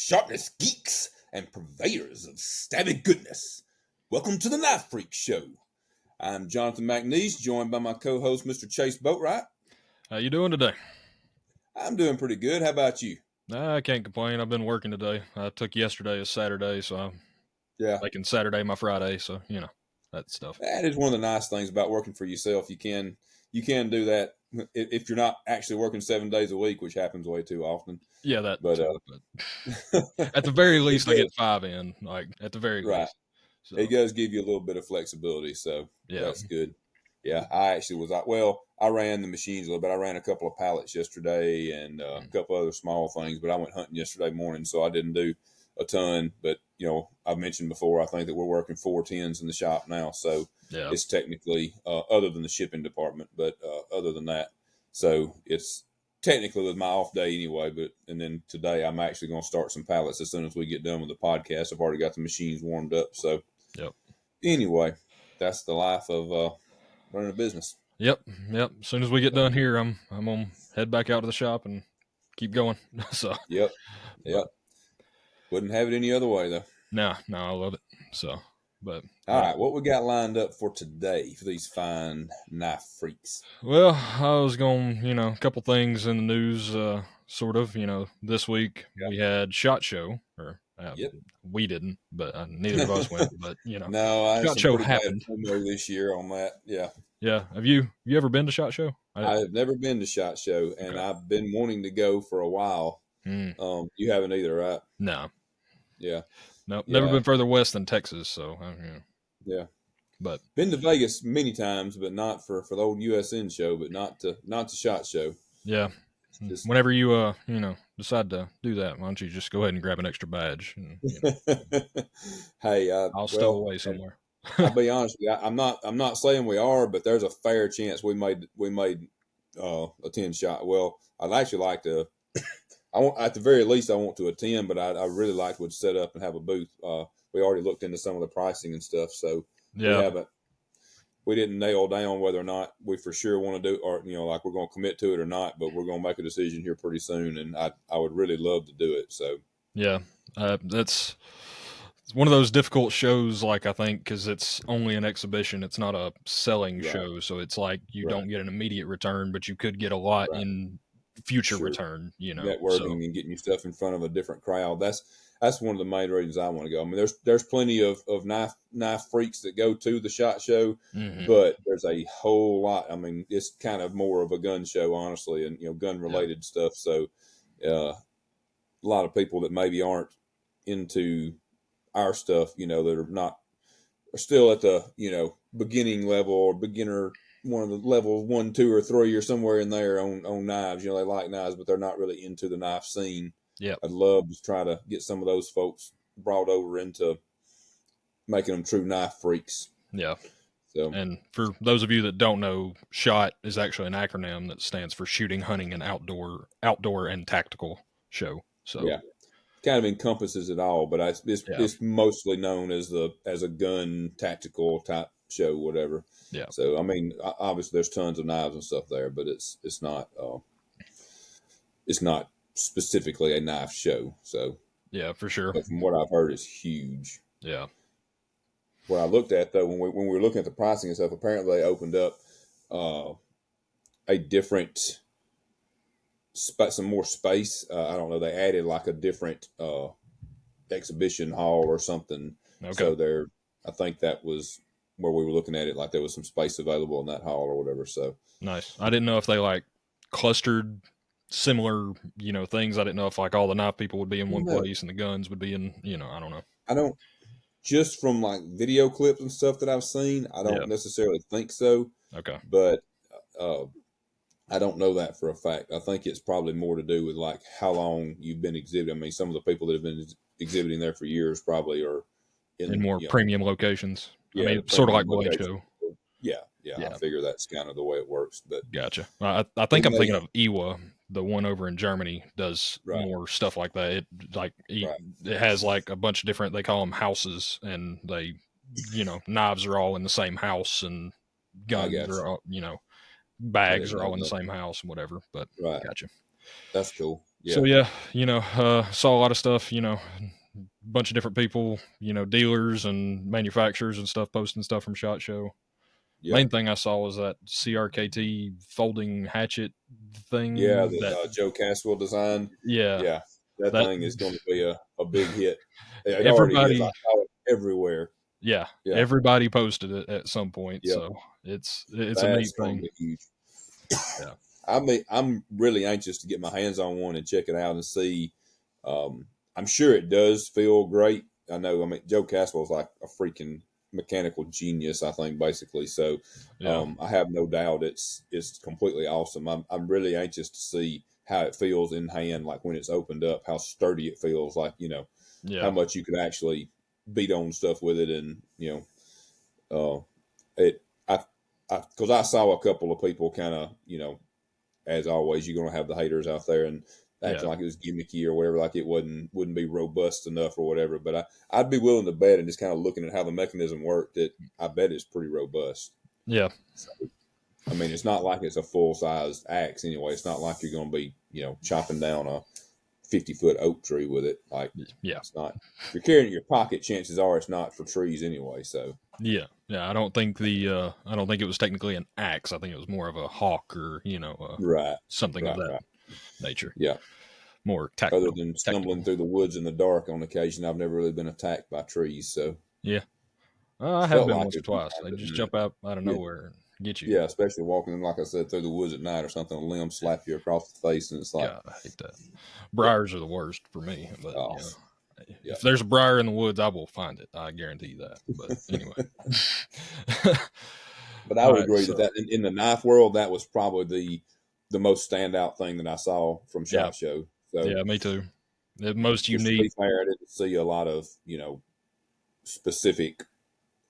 sharpness geeks, and purveyors of stabby goodness. Welcome to the Knife Freak Show. I'm Jonathan McNees, joined by my co-host, Mr. Chase Boatright. How you doing today? I'm doing pretty good. How about you? I can't complain. I've been working today. I took yesterday as Saturday, so I'm making Saturday my Friday, so, that stuff. That is one of the nice things about working for yourself. You can do that if you're not actually working 7 days a week, which happens way too often. Yeah, that but at the very least, I get 5 in, at the very least. So. It does give you a little bit of flexibility, so that's good. Yeah, I ran the machines a little bit. I ran a couple of pallets yesterday and a couple other small things, but I went hunting yesterday morning, so I didn't do a ton. But, I've mentioned before, I think that we're working 410s in the shop now, so it's technically, other than the shipping department, but other than that, so it's technically with my off day anyway. And then today I'm actually going to start some pallets as soon as we get done with the podcast. I've already got the machines warmed up, so anyway, that's the life of running a business. Yep. As soon as we get done here, I'm gonna head back out to the shop and keep going. So Yep. Wouldn't have it any other way though. No, I love it. So, but all right, what we got lined up for today for these fine knife freaks? Well, I was going, a couple things in the news, sort of. This week we had SHOT Show, or we didn't, but neither of us went. But no, SHOT Show happened this year on that. Yeah. Have you ever been to SHOT Show? I've never been to SHOT Show, and I've been wanting to go for a while. You haven't either, right? No. Yeah. No, never been further west than Texas. So but been to Vegas many times, but not for the old USN show, but not to SHOT Show. Yeah. Whenever you decide to do that, why don't you just go ahead and grab an extra badge? And, Hey, I'll stow away somewhere. I'll be honest with you, I'm not saying we are, but there's a fair chance we might attend SHOT. Well, I'd actually like to. At the very least, I want to attend, but I really like to set up and have a booth. We already looked into some of the pricing and stuff, so we didn't nail down whether or not we for sure want to do, or like we're going to commit to it or not. But we're going to make a decision here pretty soon, and I would really love to do it. So it's one of those difficult shows, I think, because it's only an exhibition. It's not a selling show, so it's like you don't get an immediate return, but you could get a lot in future return. Networking and getting your stuff in front of a different crowd. That's one of the main reasons I want to go. I mean, there's plenty of knife freaks that go to the SHOT Show, but there's a whole lot. I mean, it's kind of more of a gun show, honestly, and gun related stuff. So a lot of people that maybe aren't into our stuff, that are still at the beginning level or beginner, one of the levels 1, 2, or 3 or somewhere in there on knives. They like knives, but they're not really into the knife scene. Yeah, I'd love to try to get some of those folks brought over into making them true knife freaks. Yeah. So, and for those of you that don't know, SHOT is actually an acronym that stands for Shooting, Hunting, and Outdoor and Tactical Show. So kind of encompasses it all, but it's mostly known as a gun tactical type show, whatever. Yeah. So I mean, obviously there's tons of knives and stuff there, but it's not specifically a knife show. So yeah, for sure. But from what I've heard, it's huge. Yeah. What I looked at though, when we were looking at the pricing and stuff, apparently they opened up a different some more space. I don't know. They added like a different exhibition hall or something. Okay. So I think that was where we were looking at it. Like there was some space available in that hall or whatever. So nice. I didn't know if they clustered similar, things. I didn't know if all the knife people would be in one place and the guns would be in, I don't know. I don't, just from video clips and stuff that I've seen, I don't necessarily think so. Okay. But I don't know that for a fact. I think it's probably more to do with how long you've been exhibiting. I mean, some of the people that have been exhibiting there for years probably are in more premium locations. Yeah, I mean, sort of like Blade Show. Yeah. I figure that's kind of the way it works. But gotcha. I think I'm thinking of Ewa, the one over in Germany, does more stuff like that. It has a bunch of different. They call them houses, and they, knives are all in the same house, and guns are all, bags are all in the same house and whatever. But gotcha. That's cool. So Yeah. saw a lot of stuff. Bunch of different people, dealers and manufacturers and stuff posting stuff from SHOT Show. Yeah. Main thing I saw was that CRKT folding hatchet thing. Yeah. That The Joe Caswell design. yeah, Yeah. That that thing is going to be a big hit. It already is. I everybody saw it everywhere. yeah, Yeah. everybody posted it at some point. Yeah. So it's a That's neat going to thing. be huge. Yeah. I'm really anxious to get my hands on one and check it out and see. I'm sure it does feel great. I know. I mean, Joe Caswell is like a freaking mechanical genius. I think basically. So, I have no doubt it's completely awesome. I'm really anxious to see how it feels in hand, like when it's opened up, how sturdy it feels, like how much you could actually beat on stuff with it, and it. Because I saw a couple of people kind of as always, you're going to have the haters out there and acting like it was gimmicky or whatever, like it wouldn't be robust enough or whatever. But I'd be willing to bet, and just kind of looking at how the mechanism worked, that I bet it's pretty robust. Yeah. So, I mean, it's not like it's a full-sized axe anyway. It's not like you're going to be, chopping down a 50-foot oak tree with it. Like, it's not. If you're carrying it in your pocket, chances are it's not for trees anyway. So yeah. I don't think it was technically an axe. I think it was more of a hawk or something of that nature. Yeah. More tactical. Other than stumbling through the woods in the dark on occasion, I've never really been attacked by trees. So yeah, I have been once or twice. They just jump out of nowhere and get you. Yeah, especially walking, like I said, through the woods at night or something. A limb slap you across the face, and it's like, God, I hate that. Briars are the worst for me. But if there's a briar in the woods, I will find it. I guarantee you that. But anyway. But I would agree that in the knife world, that was probably the most standout thing that I saw from SHOT Show. So, yeah, me too. The most unique. To be fair, I didn't see a lot of specific.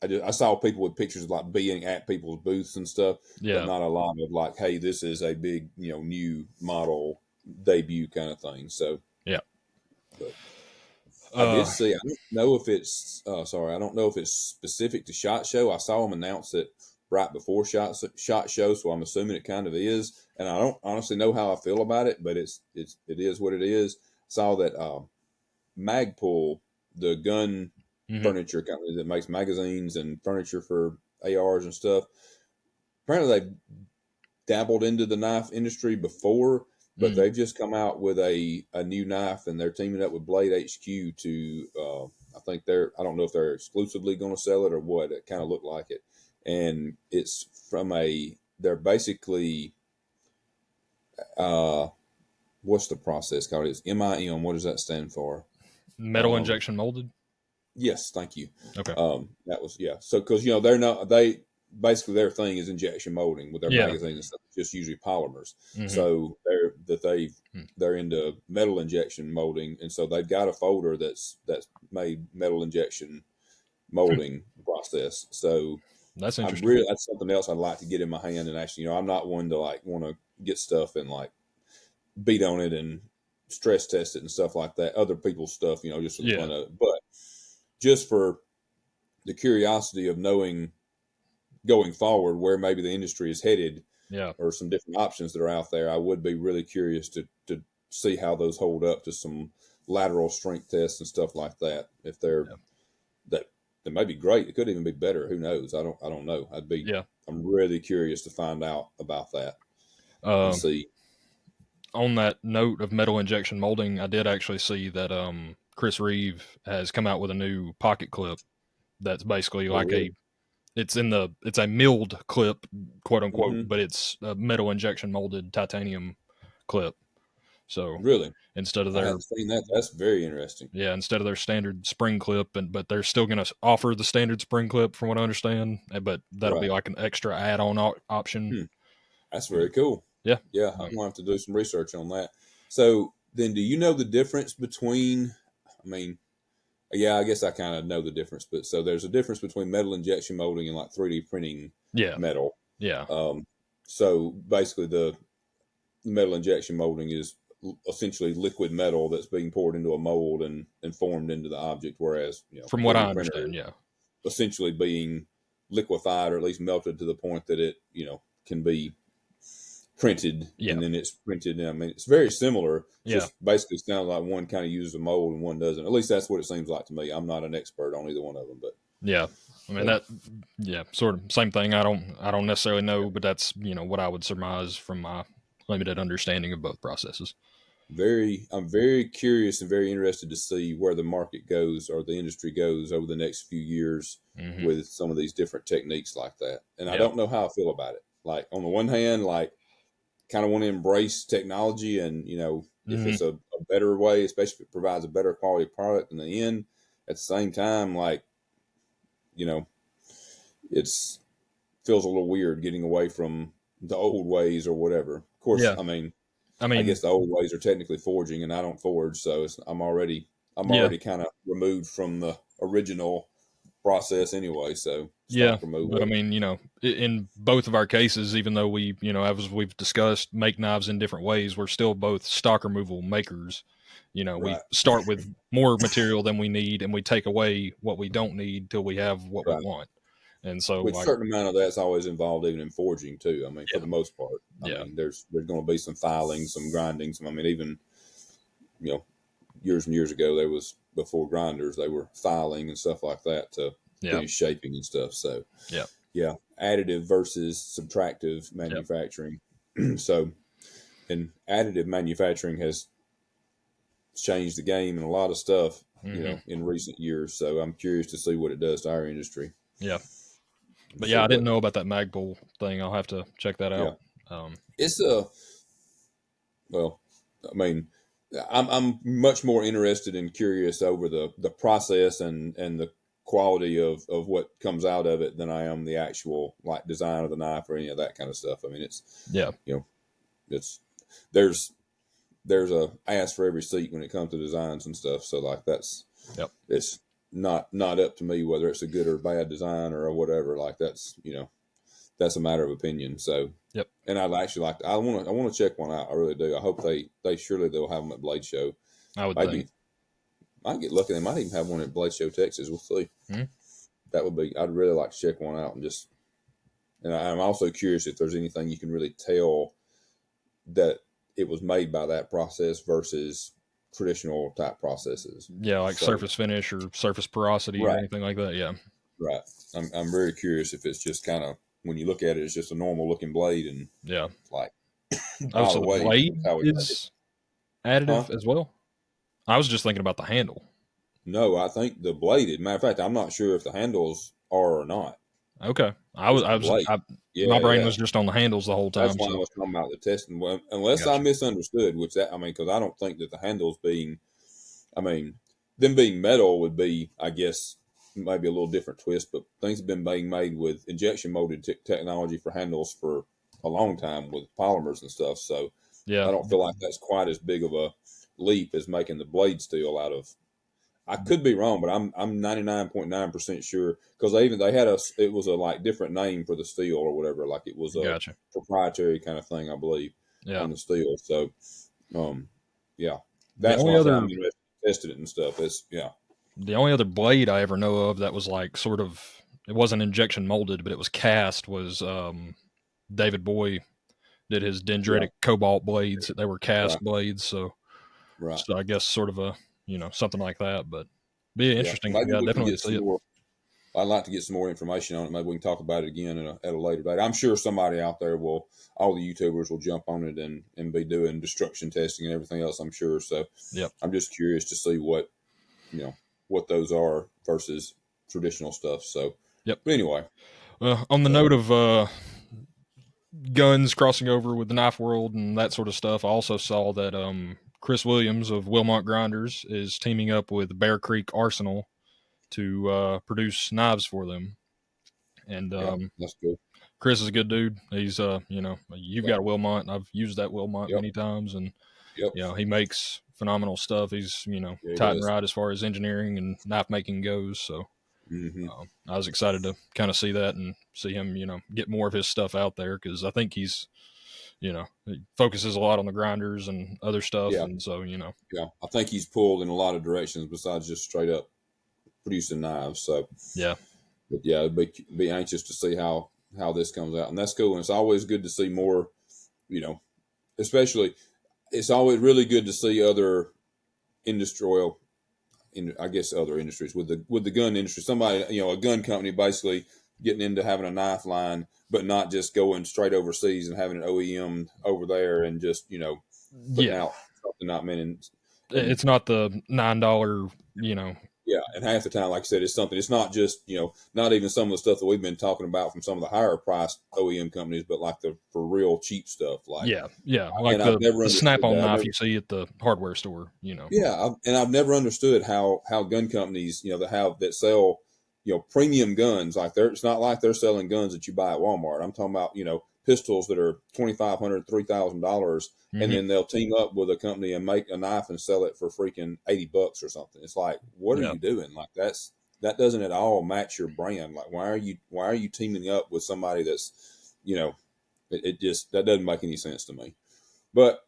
I saw people with pictures of like being at people's booths and stuff, but not a lot of like, hey, this is a big new model debut kind of thing. So but I did see. I don't know if it's I don't know if it's specific to SHOT Show. I saw them announce it right before SHOT Show, so I'm assuming it kind of is. And I don't honestly know how I feel about it, but it is what it is. Saw that Magpul, the gun furniture company that makes magazines and furniture for ARs and stuff. Apparently, they've dabbled into the knife industry before, but they've just come out with a new knife, and they're teaming up with Blade HQ to. I don't know if they're exclusively going to sell it or what. It kind of looked like it, and it's from they're basically. What's the process called? It's MIM. What does that stand for? Metal injection molded. Yes, thank you. Okay. That was So because they basically their thing is injection molding with their magazines and stuff. It's just usually polymers. So they're into metal injection molding, and so they've got a folder that's made metal injection molding process. So that's interesting. That's something else I'd like to get in my hand, and actually, I'm not one to like want to get stuff and like beat on it and stress test it and stuff like that. Other people's stuff, just for the fun of it. But just for the curiosity of knowing going forward where maybe the industry is headed, or some different options that are out there, I would be really curious to see how those hold up to some lateral strength tests and stuff like that. If they're that may be great. It could even be better. Who knows? I don't know. I'm really curious to find out about that and see. On that note of metal injection molding, I did actually see that Chris Reeve has come out with a new pocket clip that's basically it's a milled clip, quote unquote, but it's a metal injection molded titanium clip. So really, instead of I haven't seen that. That's very interesting. Yeah, instead of their standard spring clip, but they're still going to offer the standard spring clip, from what I understand. But that'll be like an extra add-on option. That's very cool. Yeah. I'm going to have to do some research on that. So then do you know the difference between, I guess I kind of know the difference, but so there's a difference between metal injection molding and like 3D printing metal. Yeah. So basically the metal injection molding is essentially liquid metal that's being poured into a mold and formed into the object, whereas, from what I understand, essentially being liquefied or at least melted to the point that it, can be printed, and then it's printed. I mean, it's very similar. Just basically sounds like one kind of uses a mold and one doesn't. At least that's what it seems like to me. I'm not an expert on either one of them, but I mean sort of same thing. I don't necessarily know, but that's what I would surmise from my limited understanding of both processes. I'm very curious and very interested to see where the market goes or the industry goes over the next few years with some of these different techniques like that. And I don't know how I feel about it. Like on the one hand, like kind of want to embrace technology and, if it's a better way, especially if it provides a better quality product in the end, at the same time, like, it's feels a little weird getting away from the old ways or whatever. Of course, I mean, I guess the old ways are technically forging, and I don't forge, so I'm already kind of removed from the original process anyway. So but I mean, in both of our cases, even though we, as we've discussed, make knives in different ways, we're still both stock removal makers. We start with more material than we need, and we take away what we don't need till we have what we want. And so, with a certain amount of that's always involved, even in forging too. I mean, for the most part, I mean, there's going to be some filing, some grinding, I mean, even years and years ago, there was before grinders, they were filing and stuff like that to finish shaping and stuff. So additive versus subtractive manufacturing. So, and additive manufacturing has changed the game in a lot of stuff, in recent years. So I'm curious to see what it does to our industry. Yeah. But I didn't know about that Magpul thing. I'll have to check that out. It's well, I mean, I'm much more interested and curious over the process and the quality of what comes out of it than I am the actual like design of the knife or any of that kind of stuff. I mean, it's it's there's a ass for every seat when it comes to designs and stuff. So like it's not up to me whether it's a good or bad design or whatever. Like that's a matter of opinion. So and I'd actually I want to check one out. I really do. I hope they surely they'll have them at Blade Show. I would think. Might get lucky. They might even have one at Blade Show, Texas. We'll see. That would be. I'd really like to check one out and I'm also curious if there's anything you can really tell that it was made by that process versus traditional type processes. Yeah, like surface finish or surface porosity or anything like that. Yeah. Right. I'm very curious if it's just kind of when you look at it, it's just a normal looking blade and like so the blade is additive as well. I was just thinking about the handle. No, I think the blade. As a matter of fact, I'm not sure if the handles are or not. Okay, my brain was just on the handles the whole time. That's why I was talking about the testing. Well, unless I misunderstood, because I don't think that the handles being, them being metal would be, I guess, maybe a little different twist. But things have been being made with injection molded technology for handles for a long time with polymers and stuff. So I don't feel like that's quite as big of a leap as making the blade steel out of. I could be wrong, but I'm 99.9% sure because it was a like different name for the steel or whatever. Like it was a proprietary kind of thing, I believe, on the steel. So, that's why I'm tested it and stuff. The only other blade I ever know of that was like sort of it wasn't injection molded, but it was cast was David Boy did his dendritic cobalt blades. They were cast blades, so I guess sort of a something like that, but be interesting. Definitely see it. I'd like to get some more information on it. Maybe we can talk about it again at a later date. I'm sure somebody out there all the YouTubers will jump on it and be doing destruction testing and everything else. I'm sure. So I'm just curious to see what those are versus traditional stuff. So but anyway, on the note of guns crossing over with the knife world and that sort of stuff, I also saw that Chris Williams of Wilmot Grinders is teaming up with Bear Creek Arsenal to produce knives for them. And that's good. Chris is a good dude. He's you've got a Wilmot, and I've used that Wilmot many times, and he makes phenomenal stuff. He's tight and right as far as engineering and knife making goes. So I was excited to kind of see that and see him get more of his stuff out there because I think he's he focuses a lot on the grinders and other stuff. And so, I think he's pulled in a lot of directions besides just straight up producing knives. So, but be anxious to see how this comes out. And that's cool. And it's always good to see more especially it's always really good to see other industrial, I guess other industries with the gun industry. Somebody, a gun company basically getting into having a knife line, but not just going straight overseas and having an OEM over there and just putting out something not meant. It's not the $9, Yeah, and half the time, like I said, it's something. It's not just not even some of the stuff that we've been talking about from some of the higher priced OEM companies, but like for real cheap stuff. Like like the snap-on knife you see at the hardware store. Yeah, I've never understood how gun companies that sell premium guns, like it's not like they're selling guns that you buy at Walmart. I'm talking about pistols that are $2,500, $3,000, and then they'll team up with a company and make a knife and sell it for freaking $80 or something. It's like, what are you doing? Like that doesn't at all match your brand. Like, why are you teaming up with somebody that's it just that doesn't make any sense to me. But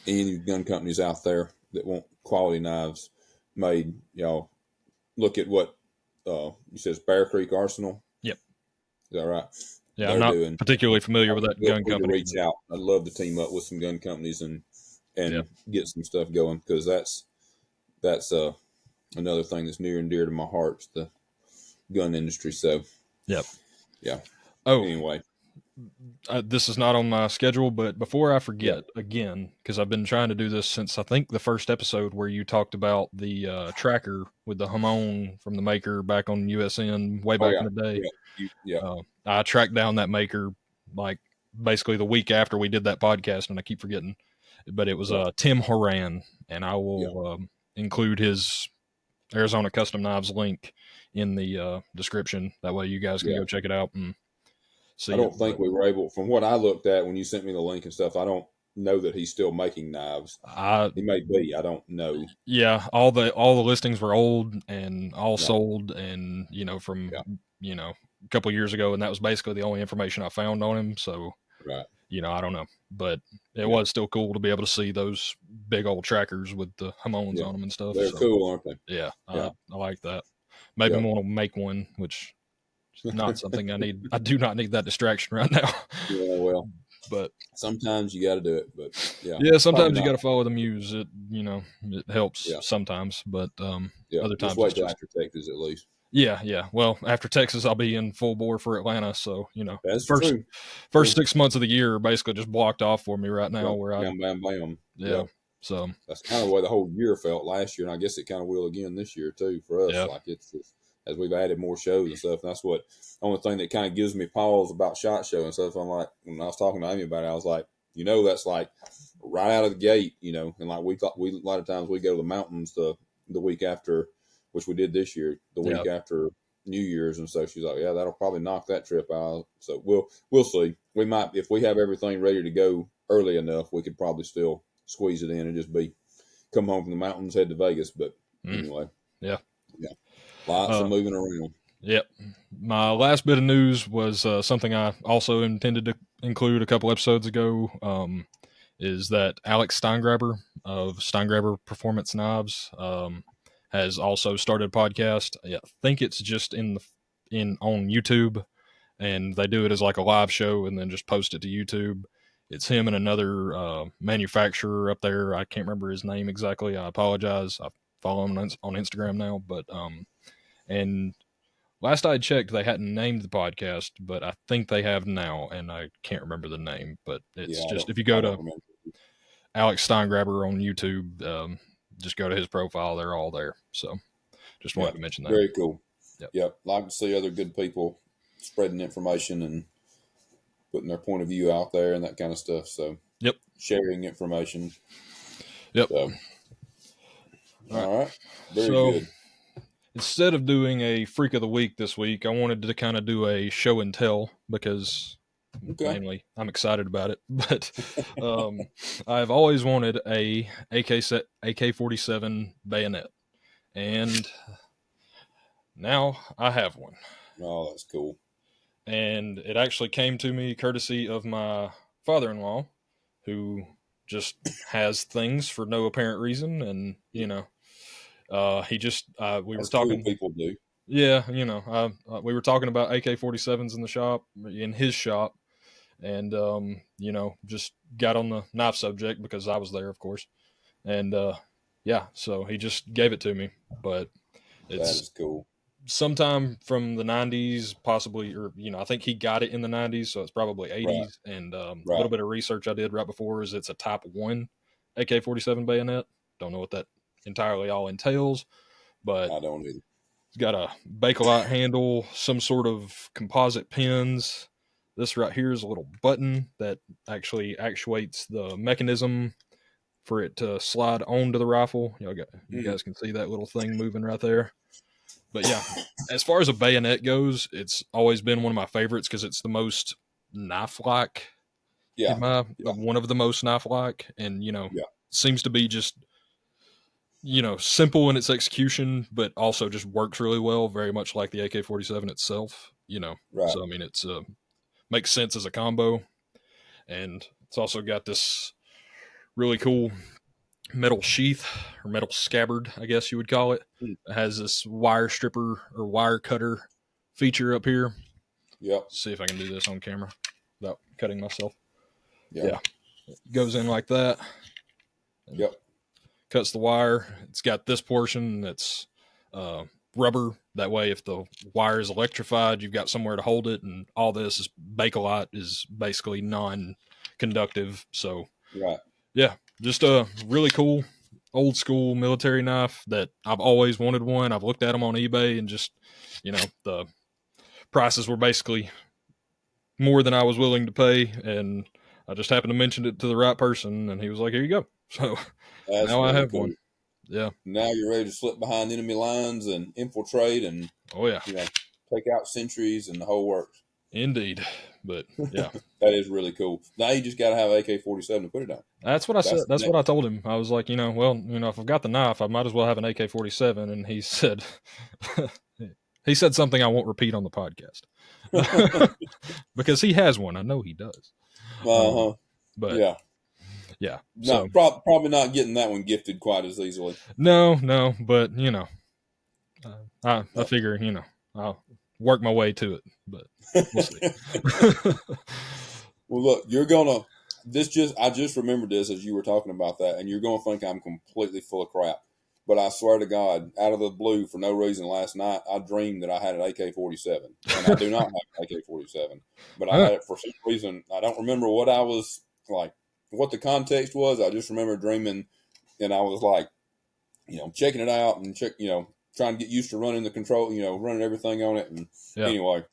any gun companies out there that want quality knives made, look at what you says Bear Creek Arsenal. Yep. Is that right? Yeah, I'm not particularly familiar with that gun company. Reach out. I'd love to team up with some gun companies and get some stuff going, because that's another thing that's near and dear to my heart, the gun industry. So, yeah. Oh, anyway, this is not on my schedule, but before I forget again, because I've been trying to do this since I think the first episode where you talked about the tracker with the Hamon from the maker back on USN way back in the day. I tracked down that maker like basically the week after we did that podcast, and I keep forgetting, but it was Tim Horan, and I will include his Arizona Custom Knives link in the description. That way you guys can go check it out and see. I don't think we were able, from what I looked at when you sent me the link and stuff, I don't know that he's still making knives. He may be. I don't know. Yeah, all the listings were old and all sold, and from a couple of years ago, and that was basically the only information I found on him. So I don't know, but it was still cool to be able to see those big old trackers with the Hamons on them and stuff. They're cool, aren't they? Yeah, I like that. Maybe want to make one, which is not something I need. I do not need that distraction right now. Yeah, well, but sometimes you got to do it. But sometimes you got to follow the muse. It it helps sometimes, but other times just wait till after Texas at least. Yeah. Well, after Texas, I'll be in full bore for Atlanta. So that's first 6 months of the year are basically just blocked off for me right now. Where bam. Yeah. So that's kind of the way the whole year felt last year, and I guess it kind of will again this year too for us. Yeah. Like it's just, as we've added more shows and stuff. And that's what only thing that kind of gives me pause about SHOT Show and stuff. I'm like, when I was talking to Amy about it, I was like, that's like right out of the gate, and like we a lot of times we go to the mountains the week after, which we did this year, the week after New Year's, and so she's like, yeah, that'll probably knock that trip out. So we'll see. We might, if we have everything ready to go early enough, we could probably still squeeze it in and just come home from the mountains, head to Vegas. But anyway, lots of moving around. Yep. My last bit of news was something I also intended to include a couple episodes ago. Is that Alex Steingraber of Steingraber Performance Knives has also started a podcast. I think it's just on YouTube, and they do it as like a live show and then just post it to YouTube. It's him and another manufacturer up there. I can't remember his name exactly. I apologize. I follow him on Instagram now, but and last I checked, they hadn't named the podcast, but I think they have now, and I can't remember the name. But it's just, if you go to Alex Steingraber on YouTube, just go to his profile. They're all there. So just wanted to mention that. Very cool. Yep. Like to see other good people spreading information and putting their point of view out there and that kind of stuff. So sharing information. Yep. So, all right. Very good. Instead of doing a Freak of the Week this week, I wanted to kind of do a show and tell because mainly I'm excited about it. But I've always wanted a AK-47 bayonet, and now I have one. Oh, that's cool. And it actually came to me courtesy of my father-in-law, who just has things for no apparent reason, and he just we were talking. Cool people do. Yeah, we were talking about AK-47s in his shop, and just got on the knife subject because I was there, of course, and so he just gave it to me. But that is cool. Sometime from the 90s, possibly, or I think he got it in the 90s, so it's probably 80s. Right. And a little bit of research I did right before is it's a Type 1 AK-47 bayonet. Don't know what that entirely all entails, but I don't either. It's got a Bakelite handle, some sort of composite pins. This right here is a little button that actually actuates the mechanism for it to slide onto the rifle. You guys can see that little thing moving right there. But yeah, as far as a bayonet goes, it's always been one of my favorites because it's the most knife-like. One of the most knife-like, and seems to be just simple in its execution, but also just works really well, very much like the AK-47 itself. So I mean, it's makes sense as a combo, and it's also got this really cool metal sheath or metal scabbard, I guess you would call it. It has this wire stripper or wire cutter feature up here. Yep. See if I can do this on camera without cutting myself. Yeah. It goes in like that. Yep. Cuts the wire. It's got this portion that's rubber. That way, if the wire is electrified, you've got somewhere to hold it. And all this is Bakelite is basically non-conductive. So, yeah, just a really cool old school military knife that I've always wanted one. I've looked at them on eBay and just, the prices were basically more than I was willing to pay. And I just happened to mention it to the right person, and he was like, "Here you go." So that's now really I have cool. one. Yeah. Now you're ready to slip behind enemy lines and infiltrate and take out sentries and the whole works. Indeed. But yeah. That is really cool. Now you just got to have AK-47 to put it on. That's what I said. That's what I told him. I was like, if I've got the knife, I might as well have an AK-47. And he said, something I won't repeat on the podcast because he has one. I know he does. But yeah. No, probably not getting that one gifted quite as easily. No, but I figure I'll work my way to it, but we'll see. Well, look, you're gonna. I just remembered this as you were talking about that, and you're gonna think I'm completely full of crap. But I swear to God, out of the blue, for no reason, last night I dreamed that I had an AK-47, and I do not have an AK-47, but I had it for some reason. I don't remember what I was like. What the context was, I just remember dreaming, and I was like, checking it out and trying to get used to running the control, running everything on it. And anyway,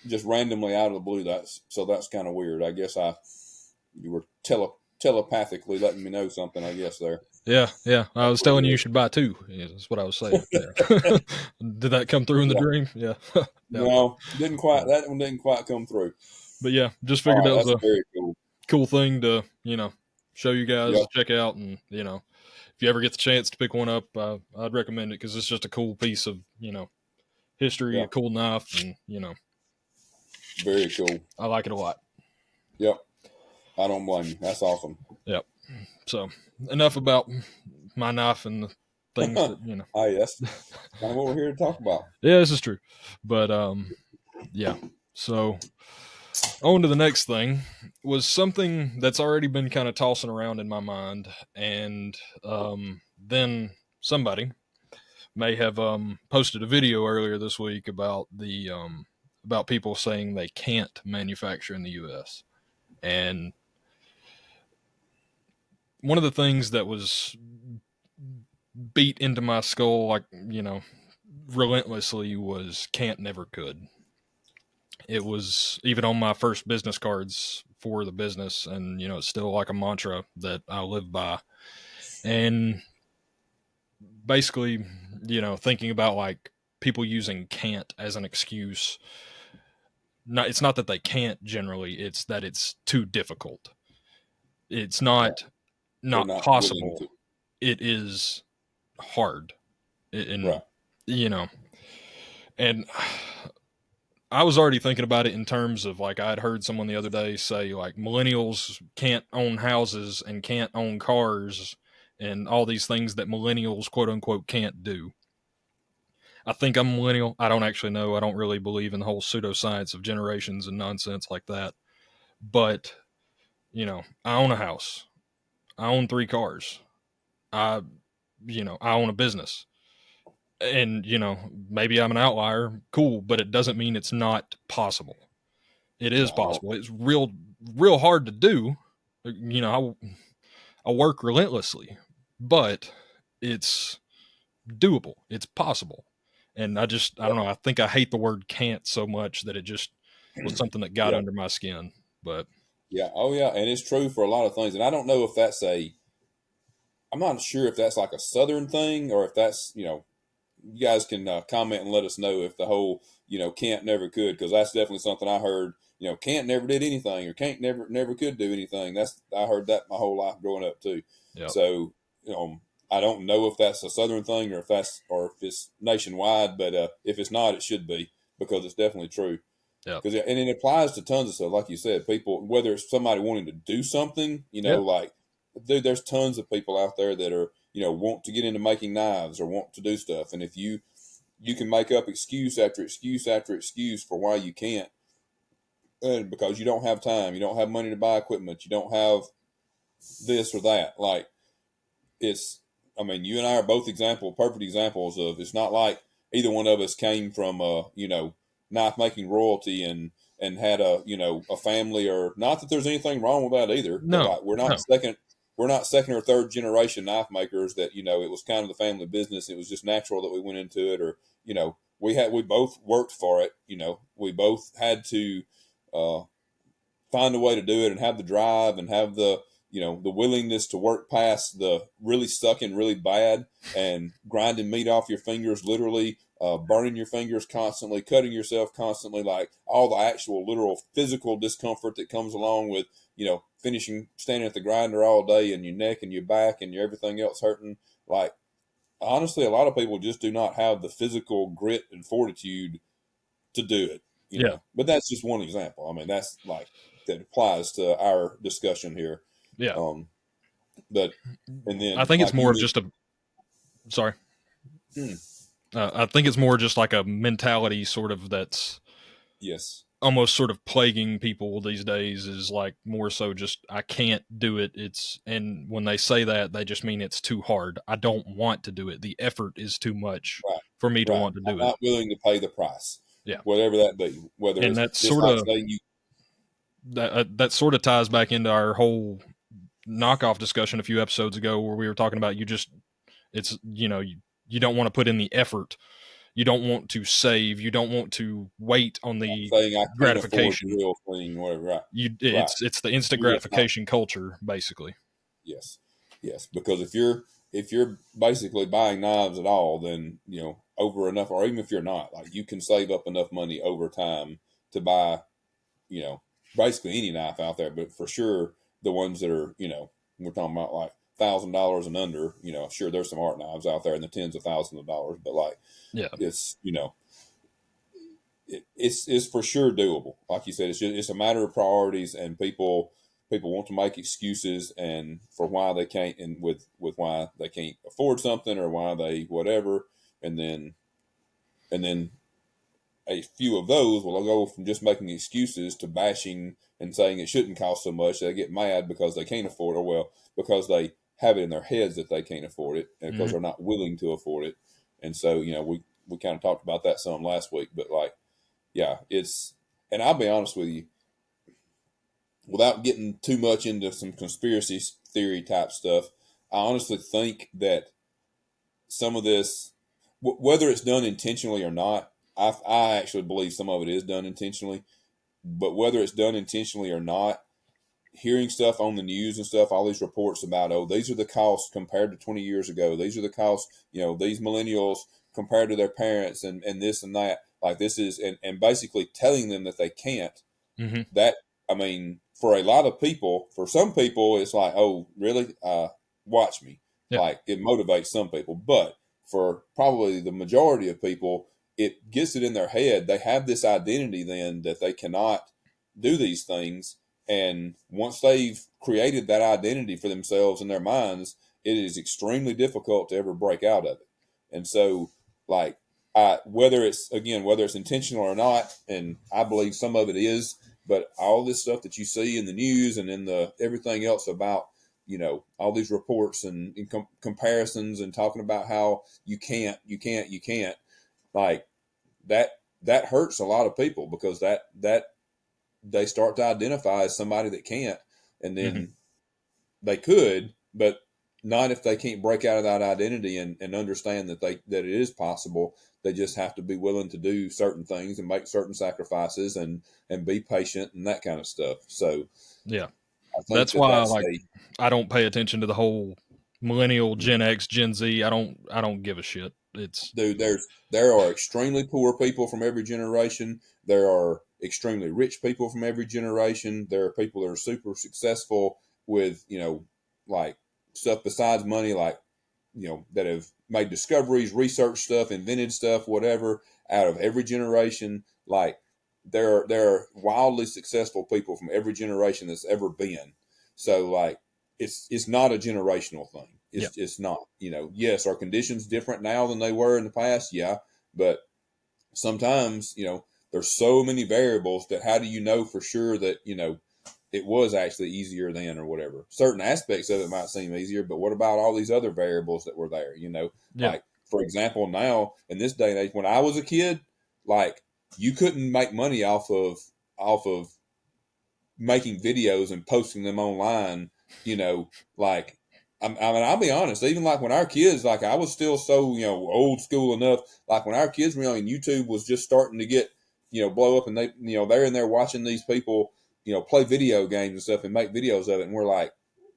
just randomly out of the blue, that's kind of weird. I guess you were telepathically letting me know something, I guess there. Yeah. I was telling you should buy two. Yeah, that's what I was saying. Did that come through in the dream? Yeah. No, that one didn't quite come through. But yeah, just figured that was a very cool thing to, show you guys, check out. And, if you ever get the chance to pick one up, I'd recommend it because it's just a cool piece of, history, a cool knife, and, very cool. I like it a lot. Yep. I don't blame you. That's awesome. Yep. So enough about my knife and the things that, that's kind of what we're here to talk about. Yeah, this is true. But, yeah. So on to the next thing was something that's already been kind of tossing around in my mind. And then somebody may have posted a video earlier this week about about people saying they can't manufacture in the U.S. And one of the things that was beat into my skull, like, relentlessly was can't, never, could. It was even on my first business cards for the business, and, it's still like a mantra that I live by. And basically, thinking about like people using can't as an excuse. It's not that they can't generally, it's that it's too difficult. It's not possible. It is hard. And, and I was already thinking about it in terms of like, I'd heard someone the other day say like millennials can't own houses and can't own cars and all these things that millennials, quote unquote, can't do. I think I'm a millennial. I don't actually know. I don't really believe in the whole pseudoscience of generations and nonsense like that. But, I own a house. I own 3 cars. I own a business. And, maybe I'm an outlier. Cool. But it doesn't mean it's not possible. It is possible. It's real hard to do. I work relentlessly, but it's doable. It's possible. And I don't know. I think I hate the word can't so much that it just was something that got under my skin. But yeah, oh yeah, and it's true for a lot of things. And I don't know if that's I'm not sure if that's like a Southern thing or if that's you guys can comment and let us know if the whole can't never could, because that's definitely something I heard. Can't never did anything, or can't never could do anything. I heard that my whole life growing up too. Yep. So I don't know if that's a Southern thing or if it's nationwide, but if it's not, it should be, because it's definitely true. Yeah. And it applies to tons of stuff, like you said. People, whether it's somebody wanting to do something, like dude, there's tons of people out there that are want to get into making knives or want to do stuff, and if you can make up excuse after excuse after excuse for why you can't, and because you don't have time, you don't have money to buy equipment, you don't have this or that. Like you and I are both perfect examples of, it's not like either one of us came from knife making royalty and had a family, or not that there's anything wrong with that either. No, but we're not second or third generation knife makers that it was kind of the family business. It was just natural that we went into it, or we both worked for it. We both had to find a way to do it and have the drive and have the willingness to work past the really sucking really bad and grinding meat off your fingers, literally burning your fingers constantly, cutting yourself constantly, like all the actual literal physical discomfort that comes along with finishing, standing at the grinder all day, and your neck and your back and your everything else hurting. Like, honestly, a lot of people just do not have the physical grit and fortitude to do it, know. But that's just one example. That's like, that applies to our discussion here. Yeah. But, and then I think it's more of just sorry. I think it's more just like a mentality sort of that's almost sort of plaguing people these days, is like more so just, I can't do it. And when they say that, they just mean it's too hard. I don't want to do it. The effort is too much for me to want to do it. I'm not willing to pay the price. Yeah. Whatever that be. Whether and it's sort of that sort of ties back into our whole knockoff discussion a few episodes ago, where we were talking about, you don't want to put in the effort. You don't want to save. You don't want to wait on the gratification. The real thing, whatever, right? It's the instant gratification culture, basically. Yes, because if you're basically buying knives at all, then over enough, or even if you're not, like, you can save up enough money over time to buy basically any knife out there, but for sure the ones that are we're talking about like $1,000 and under. Sure, there's some art knives out there in the tens of thousands of dollars, but like, it's it's for sure doable. Like you said, it's a matter of priorities, and people want to make excuses and for why they can't, and with why they can't afford something, or why they whatever, and then a few of those will go from just making excuses to bashing and saying it shouldn't cost so much. They get mad because they can't afford it, or because they have it in their heads that they can't afford it, and because they're not willing to afford it. And so, we kind of talked about that some last week, but like, and I'll be honest with you, without getting too much into some conspiracy theory type stuff, I honestly think that some of this, whether it's done intentionally or not, I actually believe some of it is done intentionally, but whether it's done intentionally or not, hearing stuff on the news and stuff, all these reports about, these are the costs compared to 20 years ago. These are the costs, these millennials compared to their parents, and this and that. Like, this is, and basically telling them that they can't. Mm-hmm. That, for a lot of people, for some people, it's like, oh, really? Watch me. Yep. Like, it motivates some people. But for probably the majority of people, it gets it in their head. They have this identity then that they cannot do these things. And once they've created that identity for themselves in their minds, it is extremely difficult to ever break out of it. And so, like, whether it's intentional or not, and I believe some of it is, But all this stuff that you see in the news and in the everything else about, all these reports and comparisons and talking about how you can't, like that hurts a lot of people, because that they start to identify as somebody that can't, and then they could, but not if they can't break out of that identity and understand that it is possible. They just have to be willing to do certain things and make certain sacrifices and be patient and that kind of stuff. So yeah, that's why I don't pay attention to the whole millennial, Gen X, Gen Z. I don't give a shit. There are extremely poor people from every generation. There are extremely rich people from every generation. There are people that are super successful with, like stuff besides money, like, that have made discoveries, research stuff, invented stuff, whatever, out of every generation. Like there are wildly successful people from every generation that's ever been. So like it's not a generational thing. It's not, yes, are conditions different now than they were in the past? Yeah. But sometimes, there's so many variables that how do you know for sure that, it was actually easier then or whatever. Certain aspects of it might seem easier, but what about all these other variables that were there, Like, for example, now in this day and age, when I was a kid, like you couldn't make money off of making videos and posting them online, like, I mean, I'll be honest, even like when our kids, like I was still so, old school enough, like when our kids were young and YouTube was just starting to get, blow up, and they, they're in there watching these people, play video games and stuff and make videos of it. And we're like,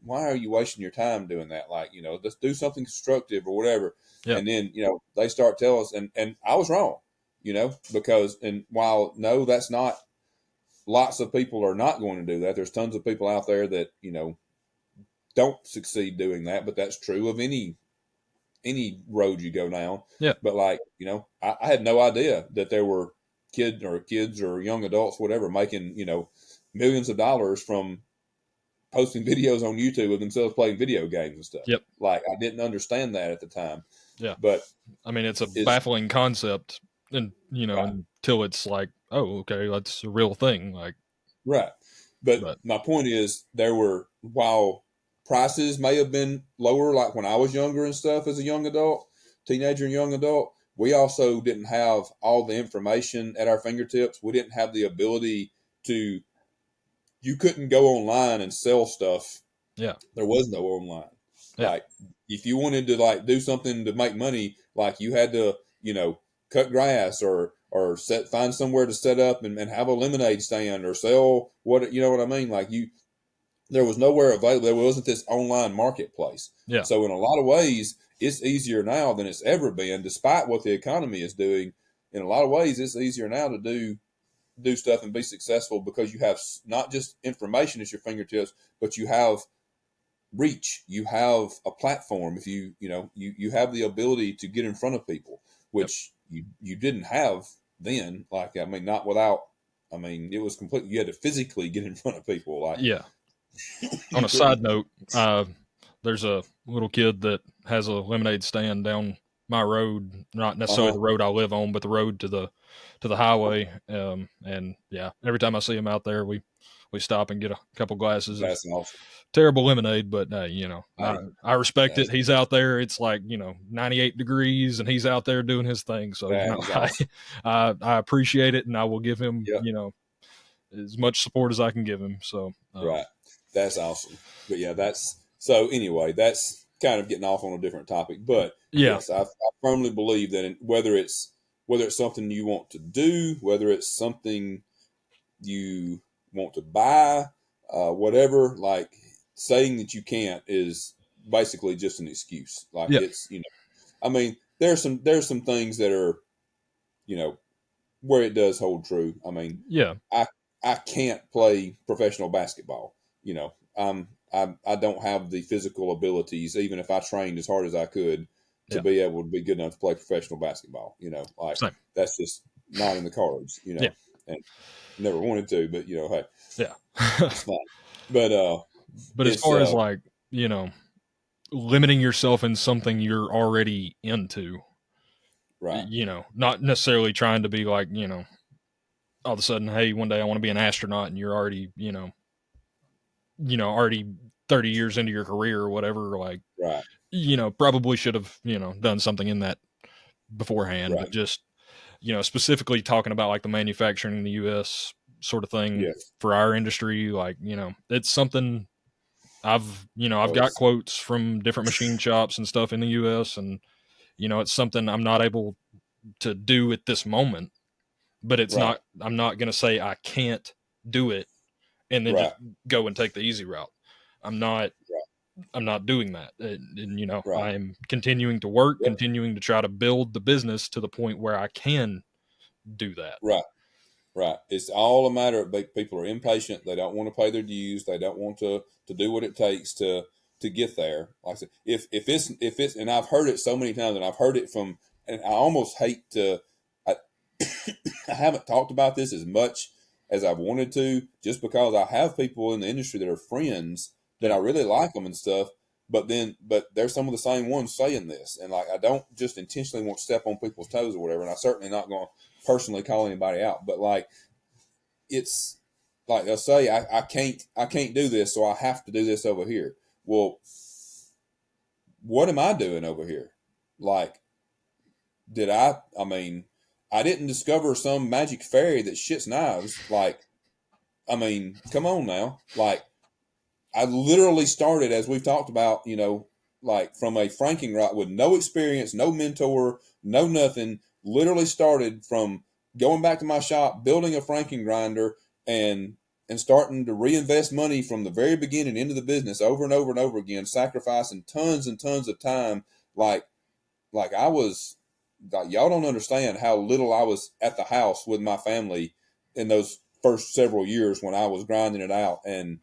why are you wasting your time doing that? Like, let's do something constructive or whatever. And then, they start telling us, and I was wrong, because, and while no, that's not, lots of people are not going to do that. There's tons of people out there that, don't succeed doing that, but that's true of any road you go down. Yeah. But like, I had no idea that there were kids or young adults, whatever, making, millions of dollars from posting videos on YouTube of themselves playing video games and stuff. Yep. Like I didn't understand that at the time. Yeah. But I mean, it's a baffling concept, and right. until it's like, oh, okay, that's a real thing. Like, right. But my point is, while prices may have been lower, like when I was younger and stuff as a young adult, teenager and young adult, we also didn't have all the information at our fingertips. We didn't have the ability to, you couldn't go online and sell stuff. Yeah. There was no online. Yeah. Like if you wanted to like do something to make money, like you had to, cut grass or find somewhere to set up and have a lemonade stand or sell what, you know what I mean? Like there was nowhere available. There wasn't this online marketplace. Yeah. So in a lot of ways, it's easier now than it's ever been, despite what the economy is doing. In a lot of ways, it's easier now to do stuff and be successful because you have not just information at your fingertips, but you have reach. You have a platform. If you have the ability to get in front of people, which you didn't have then. Like, I mean, not without, I mean, it was completely, you had to physically get in front of people. Like, yeah. On a side note, there's a little kid that has a lemonade stand down my road, not necessarily the road I live on, but the road to the highway. And yeah, every time I see him out there, we stop and get a couple glasses of terrible lemonade. But I respect it. He's out there. It's like 98 degrees, and he's out there doing his thing. So I appreciate it, and I will give him as much support as I can give him. So right. That's awesome. But yeah, so anyway, that's kind of getting off on a different topic. But yes, I firmly believe that whether it's something you want to do, whether it's something you want to buy, whatever, like saying that you can't is basically just an excuse. Like it's, I mean, there's some things that are, where it does hold true. I mean, I can't play professional basketball. I don't have the physical abilities, even if I trained as hard as I could, to be able to be good enough to play professional basketball. Like that's just not in the cards. And never wanted to, but hey, it's fine. But as far as like limiting yourself in something you're already into, right? Not necessarily trying to be like all of a sudden, hey, one day I want to be an astronaut, and you're already, already 30 years into your career or whatever, like, right, probably should have, done something in that beforehand, right, but just, specifically talking about like the manufacturing in the US sort of thing yes. for our industry, like, it's something I've Oh, got it's quotes from different machine shops and stuff in the US, and, it's something I'm not able to do at this moment, but right, I'm not going to say I can't do it and then just right, go and take the easy route. I'm not, right, I'm not doing that. And right. I'm continuing to work, Yep. continuing to try to build the business to the point where I can do that. Right. Right. It's all a matter of people are impatient. They don't want to pay their dues. They don't want to do what it takes to get there. Like I said, if it's and I've heard it so many times, and I've heard it from, and I almost hate to. I, I haven't talked about this as much as I've wanted to, just because I have people in the industry that are friends that I really like them and stuff. But there's some of the same ones saying this, and like I don't just intentionally want to step on people's toes or whatever. And I'm certainly not going to personally call anybody out, but like it's like they'll say, I can't do this, so I have to do this over here. Well, what am I doing over here? Like, did I mean, I didn't discover some magic fairy that shits knives. Like, I mean, come on now. Like, I literally started, as we've talked about, like from a franking rod with no experience, no mentor, no nothing. Literally started from going back to my shop, building a franking grinder, and starting to reinvest money from the very beginning into the business over and over and over again, sacrificing tons and tons of time. Like I was, like y'all don't understand how little I was at the house with my family in those first several years when I was grinding it out and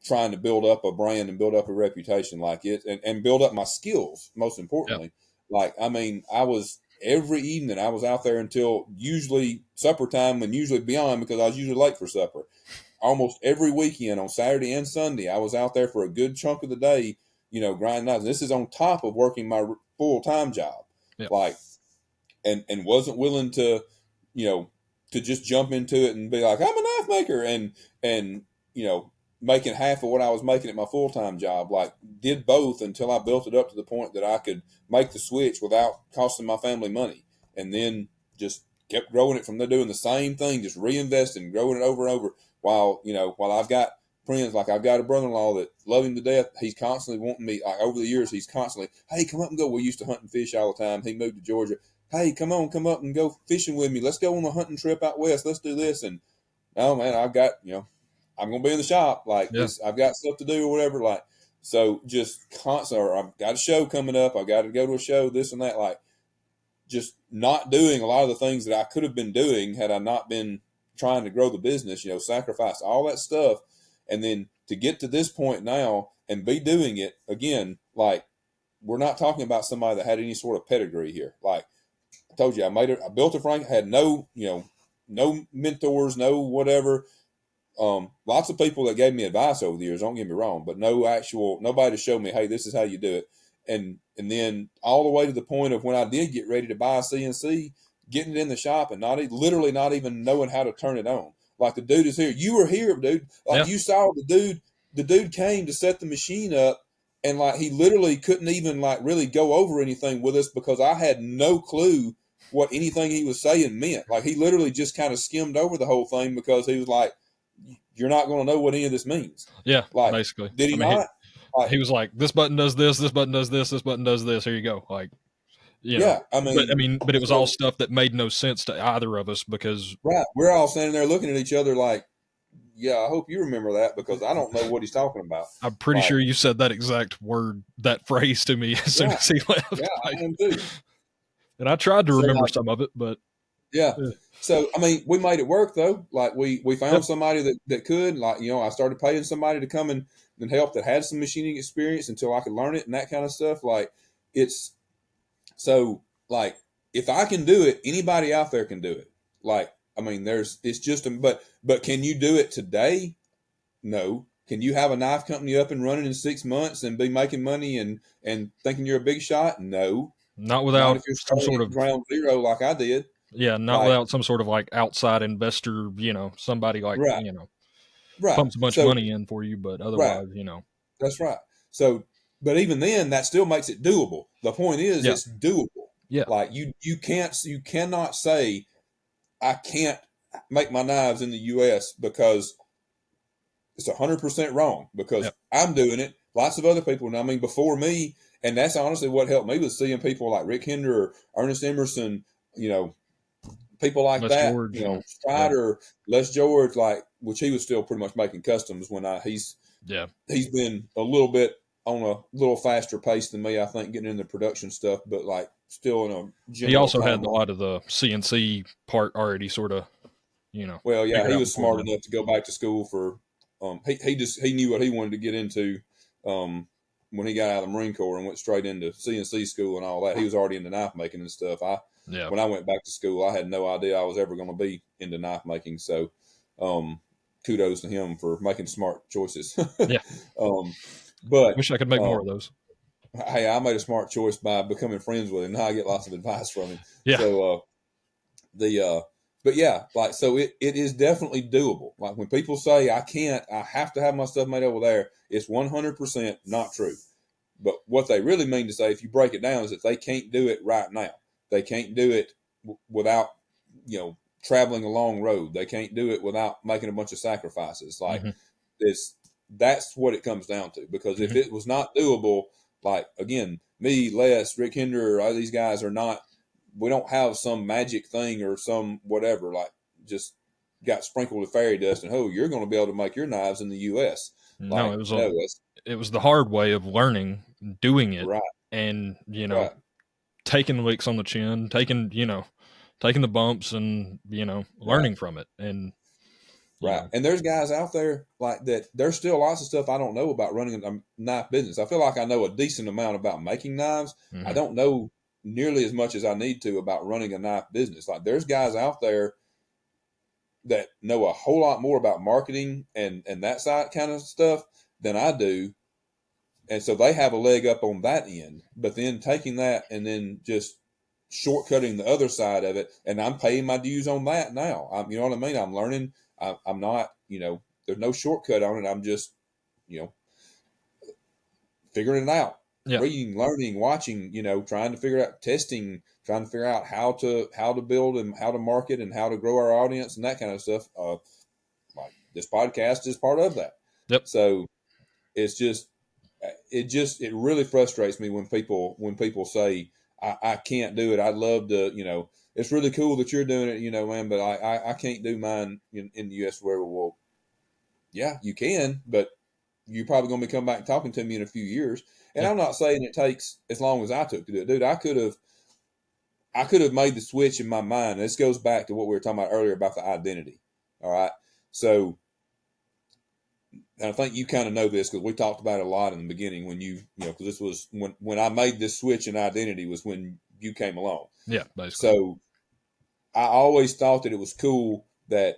trying to build up a brand and build up a reputation like it and build up my skills most Yep. importantly. Like I mean, I was every evening I was out there until usually supper time and usually beyond because I was usually late for supper. Almost every weekend on Saturday and Sunday I was out there for a good chunk of the day, grinding knives. This is on top of working my full-time job. Yep. Like and wasn't willing to, you know, to just jump into it and be like, I'm a knife maker and making half of what I was making at my full time job. Like did both until I built it up to the point that I could make the switch without costing my family money, and then just kept growing it from there, doing the same thing, just reinvesting, growing it over and over. While I've got friends, like I've got a brother-in-law that love him to death. He's constantly wanting me. Like over the years, he's constantly, hey, come up and go. We used to hunt and fish all the time. He moved to Georgia. Hey, come up and go fishing with me. Let's go on a hunting trip out west. Let's do this. And oh man, I've got I'm gonna be in the shop. Like Yeah. this, I've got stuff to do or whatever. Like so, just constant. Or I've got a show coming up. I got to go to a show. This and that. Like just not doing a lot of the things that I could have been doing had I not been trying to grow the business. Sacrifice all that stuff, and then to get to this point now and be doing it again. Like we're not talking about somebody that had any sort of pedigree here. Like I told you, I built a Frank, had no mentors, no whatever. Lots of people that gave me advice over the years, don't get me wrong, but nobody to show me, hey, this is how you do it. And then all the way to the point of when I did get ready to buy a CNC, getting it in the shop and literally not even knowing how to turn it on. Like the dude is here. You were here, dude. Like Yeah. you saw the dude came to set the machine up and like he literally couldn't even like really go over anything with us because I had no clue what anything he was saying meant. Like he literally just kind of skimmed over the whole thing because he was like, you're not going to know what any of this means. Yeah. Like, Basically. did I he mean, not? Like, he was like, this button does this button does this button does this. Here you go. Like, yeah, I mean, but it was all so, stuff that made no sense to either of us because right. We're all standing there looking at each other like, yeah, I hope you remember that because I don't know what he's talking about. I'm pretty Like, sure you said that exact word, that phrase to me as soon yeah, as he left. yeah, Like, I am too. and I tried to So, remember like, some of it, but yeah. yeah. So, I mean, we made it work though. Like, we Yeah. found somebody that could, like, I started paying somebody to come and help that had some machining experience until I could learn it and that kind of stuff. Like, it's so, like, if I can do it, anybody out there can do it. Like, I mean, it's just, but can you do it today? No. Can you have a knife company up and running in 6 months and be making money and thinking you're a big shot? No. Not Not without if you're some starting sort at of ground zero like I did. Yeah, not without some sort of like outside investor, somebody like, right, right. pumps a bunch of So, money in for you, but right, otherwise, that's right. So, but even then, that still makes it doable. The point is, yeah, it's doable. yeah, Like you cannot say I can't make my knives in the U.S. because it's 100% wrong, because yeah. I'm doing it. Lots of other people, I mean, before me, and that's honestly what helped me, was seeing people like Rick Hinder or Ernest Emerson, people like Les that, George and Strider, Les George, like, which he was still pretty much making customs when he's been a little bit on a little faster pace than me, I think, getting into production stuff, but like still in a he general also had a timeline. lot of the CNC part already sort of, Well, yeah, figured he out was before smart then. enough to go back to school for. He knew what he wanted to get into when he got out of the Marine Corps and went straight into CNC school and all that. He was already into knife making and stuff. When I went back to school, I had no idea I was ever going to be into knife making. So, kudos to him for making smart choices. Yeah, But wish I could make more of those. hey, I made a smart choice by becoming friends with him. Now I get lots of advice from him. Yeah, So but yeah, like, so it is definitely doable. Like, when people say I can't, I have to have my stuff made over there, it's 100% not true. But what they really mean to say, if you break it down, is that they can't do it right now. They can't do it without, traveling a long road. They can't do it without making a bunch of sacrifices. Like, that's what it comes down to. Because if it was not doable, like, again, me, Les, Rick Hinder, all these guys are not. We don't have some magic thing or some whatever, like, just got sprinkled with fairy dust and, oh, you're going to be able to make your knives in the U.S. No, Like, no, that's it was the hard way of learning, doing it, right, and right, taking licks on the chin, taking the bumps, and right. learning from it, and Right. And there's guys out there like that. There's still lots of stuff I don't know about running a knife business. I feel like I know a decent amount about making knives. I don't know nearly as much as I need to about running a knife business. Like, there's guys out there that know a whole lot more about marketing and that side kind of stuff than I do. And so they have a leg up on that end. But then taking that and then just shortcutting the other side of it, and I'm paying my dues on that now. You know what I mean? I'm learning. I'm not, there's no shortcut on it. I'm just, you know, figuring it out, yeah, reading, learning, watching, trying to figure out, testing, trying to figure out how to build and how to market and how to grow our audience and that kind of stuff. Like, this podcast is part of that. yep, So it's just, it really frustrates me when people say I can't do it. I'd love to, it's really cool that you're doing it, man, but I can't do mine in the U.S. where, well, yeah, you can, but you're probably going to be coming back and talking to me in a few years. And yeah, I'm not saying it takes as long as I took to do it, dude. I could have made the switch in my mind. This goes back to what we were talking about earlier about the identity. All right, so. And I think you kind of know this because we talked about it a lot in the beginning when because this was when I made this switch in identity was when you came along. yeah, basically, So I always thought that it was cool that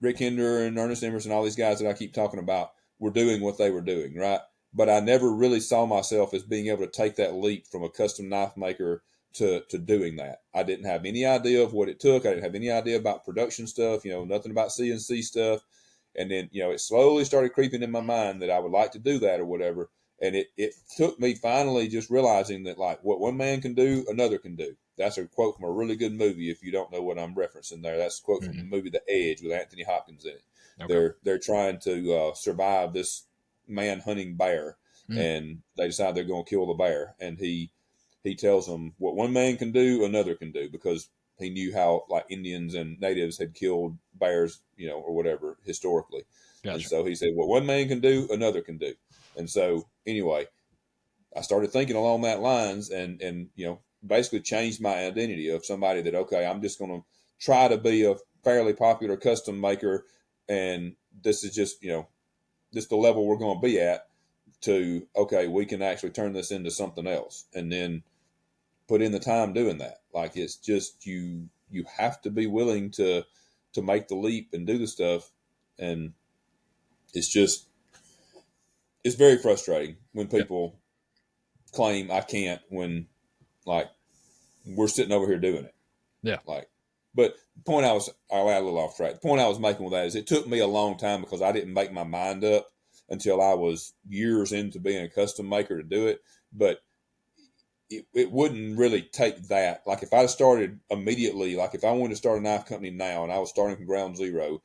Rick Hinder and Ernest Emerson, all these guys that I keep talking about, were doing what they were doing, right? But I never really saw myself as being able to take that leap from a custom knife maker to doing that. I didn't have any idea of what it took. I didn't have any idea about production stuff, nothing about CNC stuff. And then, it slowly started creeping in my mind that I would like to do that or whatever. And it took me finally just realizing that, like, what one man can do, another can do. That's a quote from a really good movie. If you don't know what I'm referencing there, that's a quote from the movie The Edge with Anthony Hopkins in it. okay. They're trying to survive this man hunting bear, and they decide they're going to kill the bear. And he tells them what one man can do, another can do, because he knew how, like, Indians and natives had killed bears, or whatever historically. Gotcha. And so he said, what one man can do, another can do. And so anyway, I started thinking along that lines and basically changed my identity of somebody that, okay, I'm just going to try to be a fairly popular custom maker. And this is just, just the level we're going to be at, to, okay, we can actually turn this into something else. And then put in the time doing that. Like, it's just, you have to be willing to make the leap and do the stuff. And it's very frustrating when Yeah, people claim I can't, when, like, we're sitting over here doing it. Yeah. Like, but the point I'll add a little off track. The point I was making with that is it took me a long time because I didn't make my mind up until I was years into being a custom maker to do it. But it wouldn't really take that. Like if I started immediately, like if I wanted to start a knife company now and I was starting from ground zero,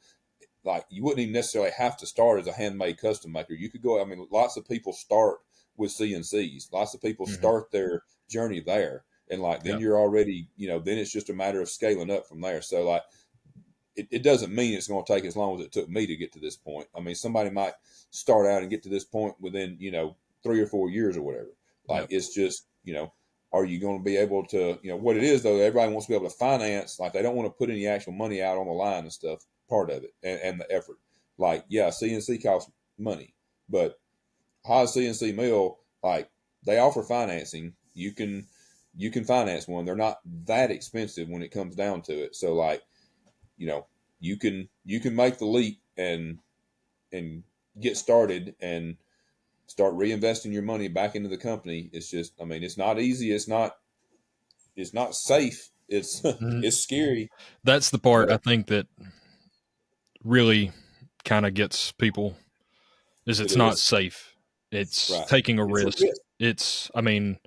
like you wouldn't even necessarily have to start as a handmade custom maker. You could go, I mean, lots of people start with CNCs. Lots of people start their journey there. And like, then you're already, then it's just a matter of scaling up from there. So like, it doesn't mean it's going to take as long as it took me to get to this point. I mean, somebody might start out and get to this point within, 3 or 4 years or whatever. Like, it's just, are you going to be able to, what it is though, everybody wants to be able to finance, like they don't want to put any actual money out on the line and stuff, part of it, and the effort. Like, yeah, CNC costs money, but Haas CNC mill, like they offer financing. You can finance one. They're not that expensive when it comes down to it. So like, you can make the leap and get started and start reinvesting your money back into the company. It's just, I mean, it's not easy. It's not safe. It's it's scary. That's the part I think that really kind of gets people is it's not safe. It's taking a risk. It's, I mean,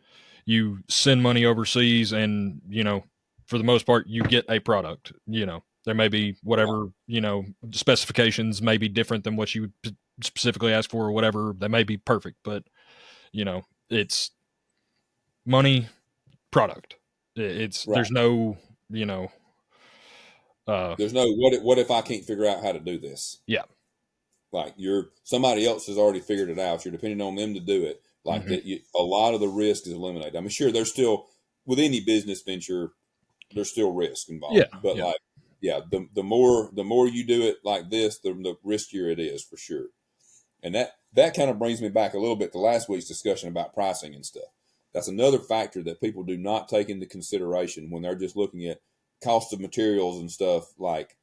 you send money overseas and, for the most part, you get a product, there may be whatever, specifications may be different than what you specifically ask for or whatever. They may be perfect, but, it's money, product. It's, there's no, there's no, what if I can't figure out how to do this? Yeah. Like somebody else has already figured it out. You're depending on them to do it. Like that, a lot of the risk is eliminated. I mean, sure, there's still, with any business venture, there's still risk involved. Yeah. But the more you do it like this, the riskier it is for sure. And that kind of brings me back a little bit to last week's discussion about pricing and stuff. That's another factor that people do not take into consideration when they're just looking at cost of materials and stuff. Like,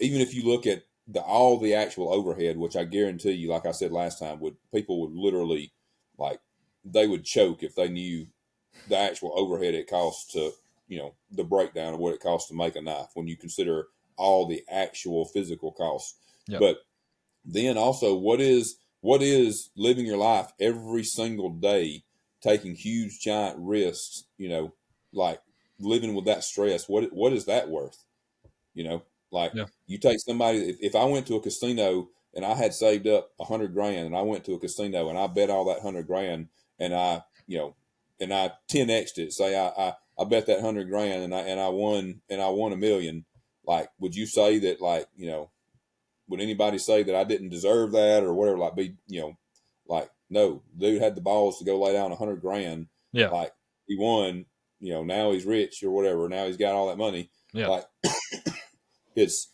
even if you look at all the actual overhead, which I guarantee you, like I said last time, people would literally, like, they would choke if they knew the actual overhead it costs to, the breakdown of what it costs to make a knife when you consider all the actual physical costs. Yep. But then also, what is living your life every single day, taking huge giant risks, like living with that stress? What is that worth? Like, you take somebody, if I went to a casino and I had saved up $100,000 and I went to a casino and I bet all that $100,000 and I 10x'd it, say I bet that $100,000 and I won $1 million. Like, would you say that, like, would anybody say that I didn't deserve that or whatever? Like, like, no, dude had the balls to go lay down $100,000. Yeah. Like, he won, now he's rich or whatever. Now he's got all that money. Yeah. Like, it's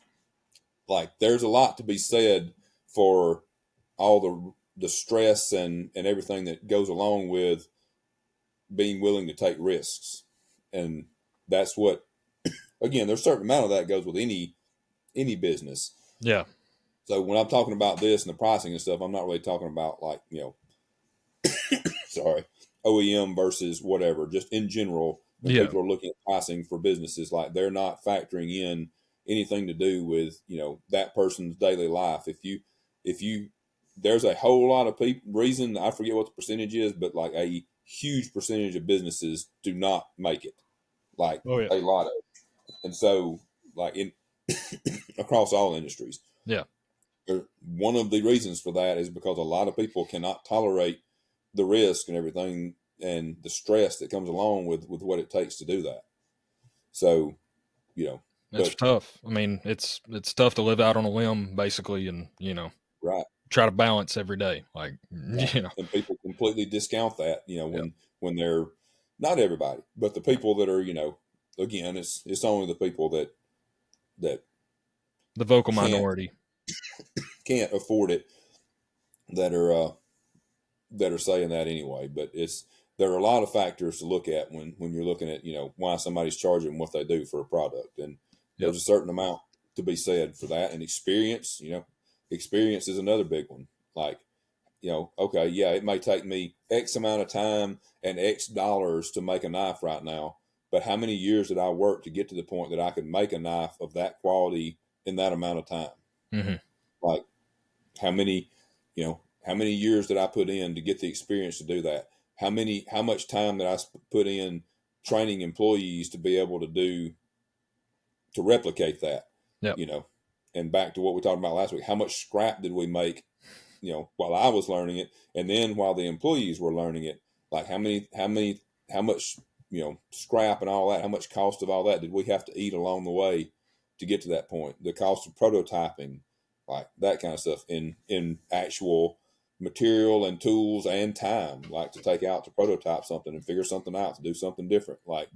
like, there's a lot to be said for all the stress and everything that goes along with being willing to take risks. And that's what, again, there's a certain amount of that goes with any business. Yeah. So when I'm talking about this and the pricing and stuff, I'm not really talking about, like, sorry, OEM versus whatever, just in general, when people are looking at pricing for businesses, like, they're not factoring in anything to do with, that person's daily life. If you, there's a whole lot of reason, I forget what the percentage is, but like a huge percentage of businesses do not make it, like a lot of, and so like in across all industries. Yeah. One of the reasons for that is because a lot of people cannot tolerate the risk and everything and the stress that comes along with what it takes to do that. So, it's tough. I mean, it's tough to live out on a limb, basically, and right, try to balance every day. Like, and people completely discount that. When they're, not everybody, but the people that are, again, it's only the people that the vocal minority can't afford it that are saying that anyway. But there are a lot of factors to look at when you're looking at, why somebody's charging what they do for a product. And there's a certain amount to be said for that. And experience, experience is another big one. Like, okay, yeah, it may take me X amount of time and X dollars to make a knife right now. but how many years did I work to get to the point that I could make a knife of that quality in that amount of time? Mm-hmm. Like how many years did I put in to get the experience to do that? How much time did I put in training employees to be able to replicate that? Yep. And back to what we talked about last week, how much scrap did we make, while I was learning it, and then while the employees were learning it, like how much, scrap and all that, how much cost of all that did we have to eat along the way to get to that point? The cost of prototyping, like that kind of stuff in actual material and tools and time, like to take out to prototype something and figure something out, to do something different. Like,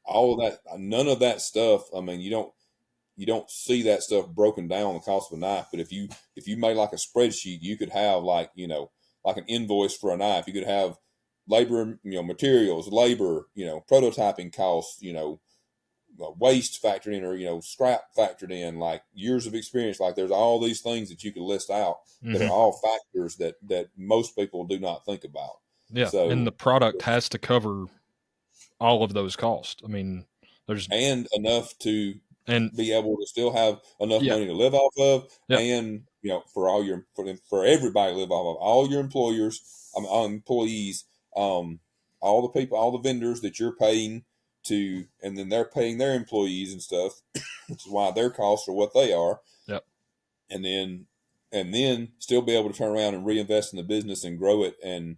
all of that, none of that stuff. I mean, you don't see that stuff broken down the cost of a knife. But if you made like a spreadsheet, you could have like an invoice for a knife. You could have labor, materials, labor, prototyping costs, waste factored in, or scrap factored in, like years of experience. Like there's all these things that you could list out that are all factors that most people do not think about. Yeah, so, and the product has to cover all of those costs. I mean, and enough to be able to still have enough money to live off of, and for everybody to live off of, all your employees, all the people, all the vendors that you're paying to, and then they're paying their employees and stuff, which is why their costs are what they are. Yep. And then still be able to turn around and reinvest in the business and grow it and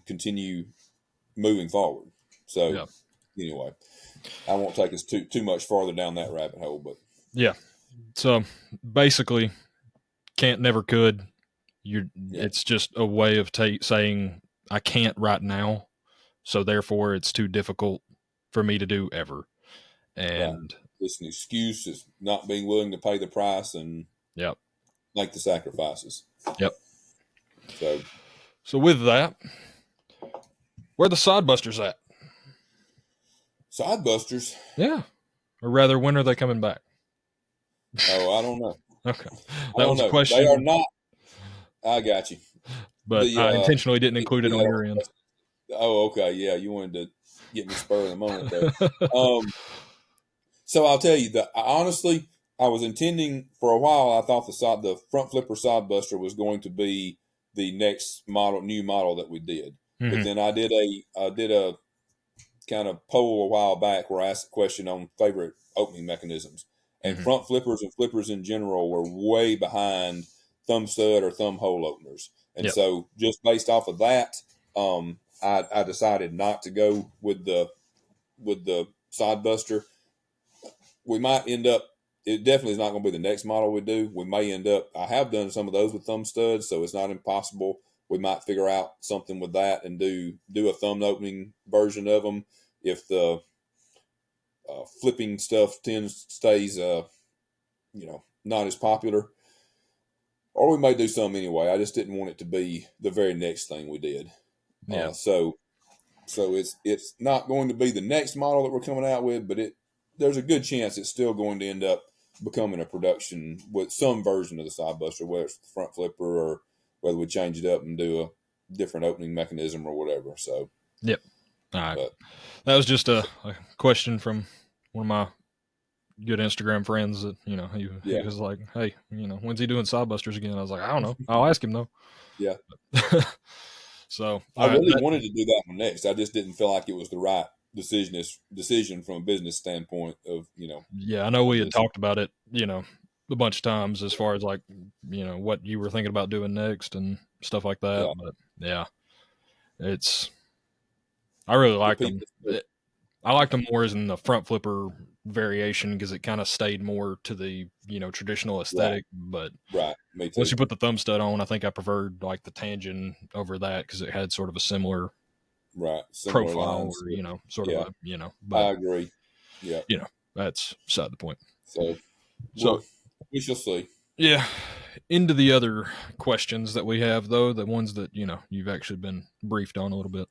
continue moving forward. So anyway, I won't take us too much farther down that rabbit hole, but so basically, can't, never could. It's just a way of saying I can't right now, so therefore it's too difficult for me to do ever. And it's an excuse. It's not being willing to pay the price and make the sacrifices. Yep. So with that, where are the Sodbusters at? Sodbusters? Yeah. Or rather, when are they coming back? Oh, I don't know. Okay. That was a question. They are not. I got you. But I intentionally didn't include it on your end. Oh, okay. Yeah, you wanted to get me spur of the moment there. So I'll tell you that honestly, I was intending for a while. I thought the front flipper Sodbuster was going to be the next new model that we did. Mm-hmm. But then I did a kind of poll a while back where I asked a question on favorite opening mechanisms, and front flippers and flippers in general were way behind thumb stud or thumb hole openers. And so just based off of that, I decided not to go with the Sodbuster. We might end up, it definitely is not going to be the next model we do. We may end up, I have done some of those with thumb studs, so it's not impossible. We might figure out something with that and do a thumb opening version of them if the flipping stuff stays not as popular. Or we may do some anyway. I just didn't want it to be the very next thing we did. Yeah. So it's not going to be the next model that we're coming out with, but there's a good chance it's still going to end up becoming a production with some version of the Sodbuster, whether it's the front flipper or whether we change it up and do a different opening mechanism or whatever. So, yep. All right. But that was just a question from one of my good Instagram friends that, he was like, hey, when's he doing Sodbusters again? I was like, I don't know. I'll ask him though. Yeah. So I really wanted to do that one next. I just didn't feel like it was the right decision from a business standpoint of, Yeah, I know we had talked about it, a bunch of times as far as like, what you were thinking about doing next and stuff like that. Yeah. But yeah, I really like them. I liked them more as in the front flipper variation because it kind of stayed more to the, traditional aesthetic. Right. But Me too. Once you put the thumb stud on, I think I preferred like the Tangent over that because it had sort of a similar profile lines, or, sort of a, but I agree. Yeah. That's beside the point. So we shall see. Yeah. Into the other questions that we have, though, the ones that, you've actually been briefed on a little bit.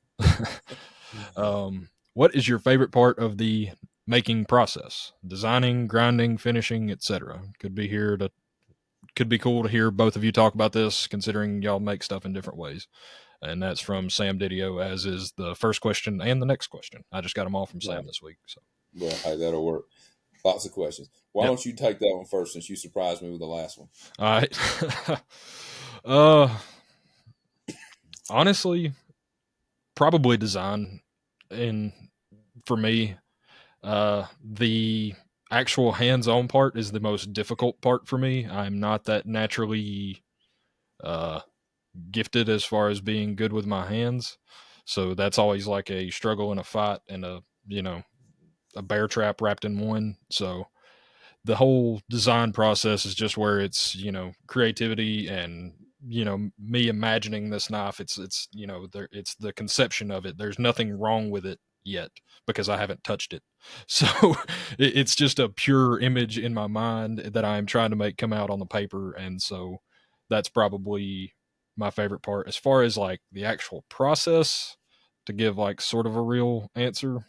What is your favorite part of the making process? Designing, grinding, finishing, etc. Could be cool to hear both of you talk about this, considering y'all make stuff in different ways. And that's from Sam Didio, as is the first question and the next question. I just got them all from Sam this week. So, well, hey, that'll work. Lots of questions. Why don't you take that one first, since you surprised me with the last one? All right. Honestly, probably design. And for me, the actual hands-on part is the most difficult part for me. I'm not that naturally gifted as far as being good with my hands, so that's always like a struggle and a fight and a bear trap wrapped in one. So the whole design process is just where it's creativity and me imagining this knife. It's it's the conception of it. There's nothing wrong with it yet because I haven't touched it. So it's just a pure image in my mind that I'm trying to make come out on the paper. And so that's probably my favorite part. As far as like the actual process, to give like sort of a real answer,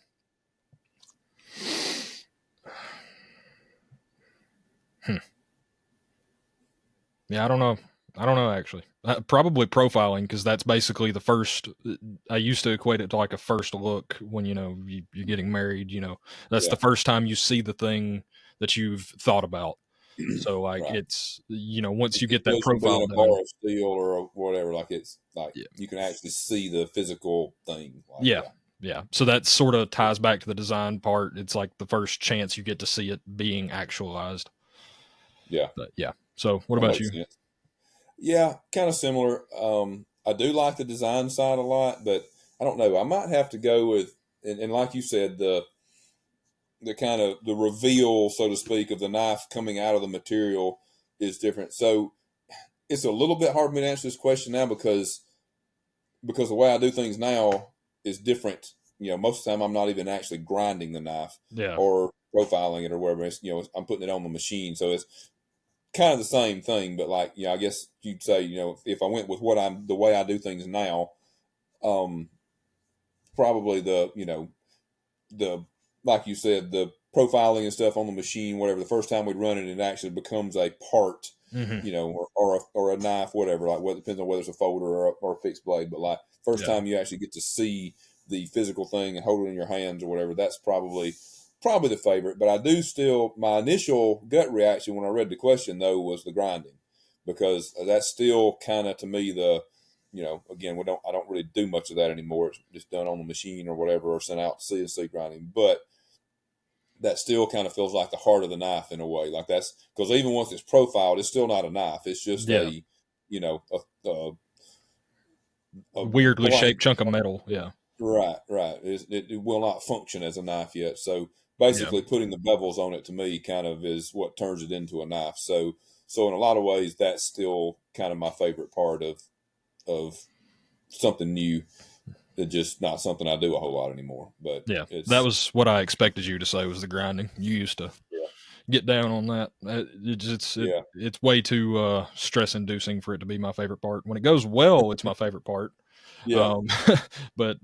yeah, I don't know. Actually. Probably profiling, because that's basically the first. I used to equate it to like a first look when you're getting married. That's the first time you see the thing that you've thought about. So like it's once you get that profile a done, bar of steel or whatever, like it's like you can actually see the physical thing. Like, yeah. So that sort of ties back to the design part. It's like the first chance you get to see it being actualized. Yeah. But yeah. So what about you? Sense. Yeah, kind of similar. I do like the design side a lot, but I don't know. I might have to go with, and like you said, the kind of the reveal, so to speak, of the knife coming out of the material is different. So it's a little bit hard for me to answer this question now because the way I do things now is different. Most of the time I'm not even actually grinding the knife or profiling it or whatever. It's, I'm putting it on the machine, so it's kind of the same thing. But like, I guess you'd say, if I went with the way I do things now, probably the like you said, the profiling and stuff on the machine, whatever. The first time we run it, it actually becomes a part, or a knife, whatever. Like, what depends on whether it's a folder or a fixed blade. But like, first time you actually get to see the physical thing and hold it in your hands or whatever. That's probably the favorite. But I do still, my initial gut reaction when I read the question though was the grinding, because that's still kind of to me the again, I don't really do much of that anymore. It's just done on the machine or whatever, or sent out to CNC grinding. But that still kind of feels like the heart of the knife in a way. Like, that's because even once it's profiled, it's still not a knife. It's just a weirdly blank shaped chunk of metal. Yeah. Right. It will not function as a knife yet. So basically, putting the bevels on it to me kind of is what turns it into a knife. So in a lot of ways, that's still kind of my favorite part of something new. It's just not something I do a whole lot anymore. But that was what I expected you to say, was the grinding. You used to get down on that. It's way too stress inducing for it to be my favorite part. When it goes well, it's my favorite part. But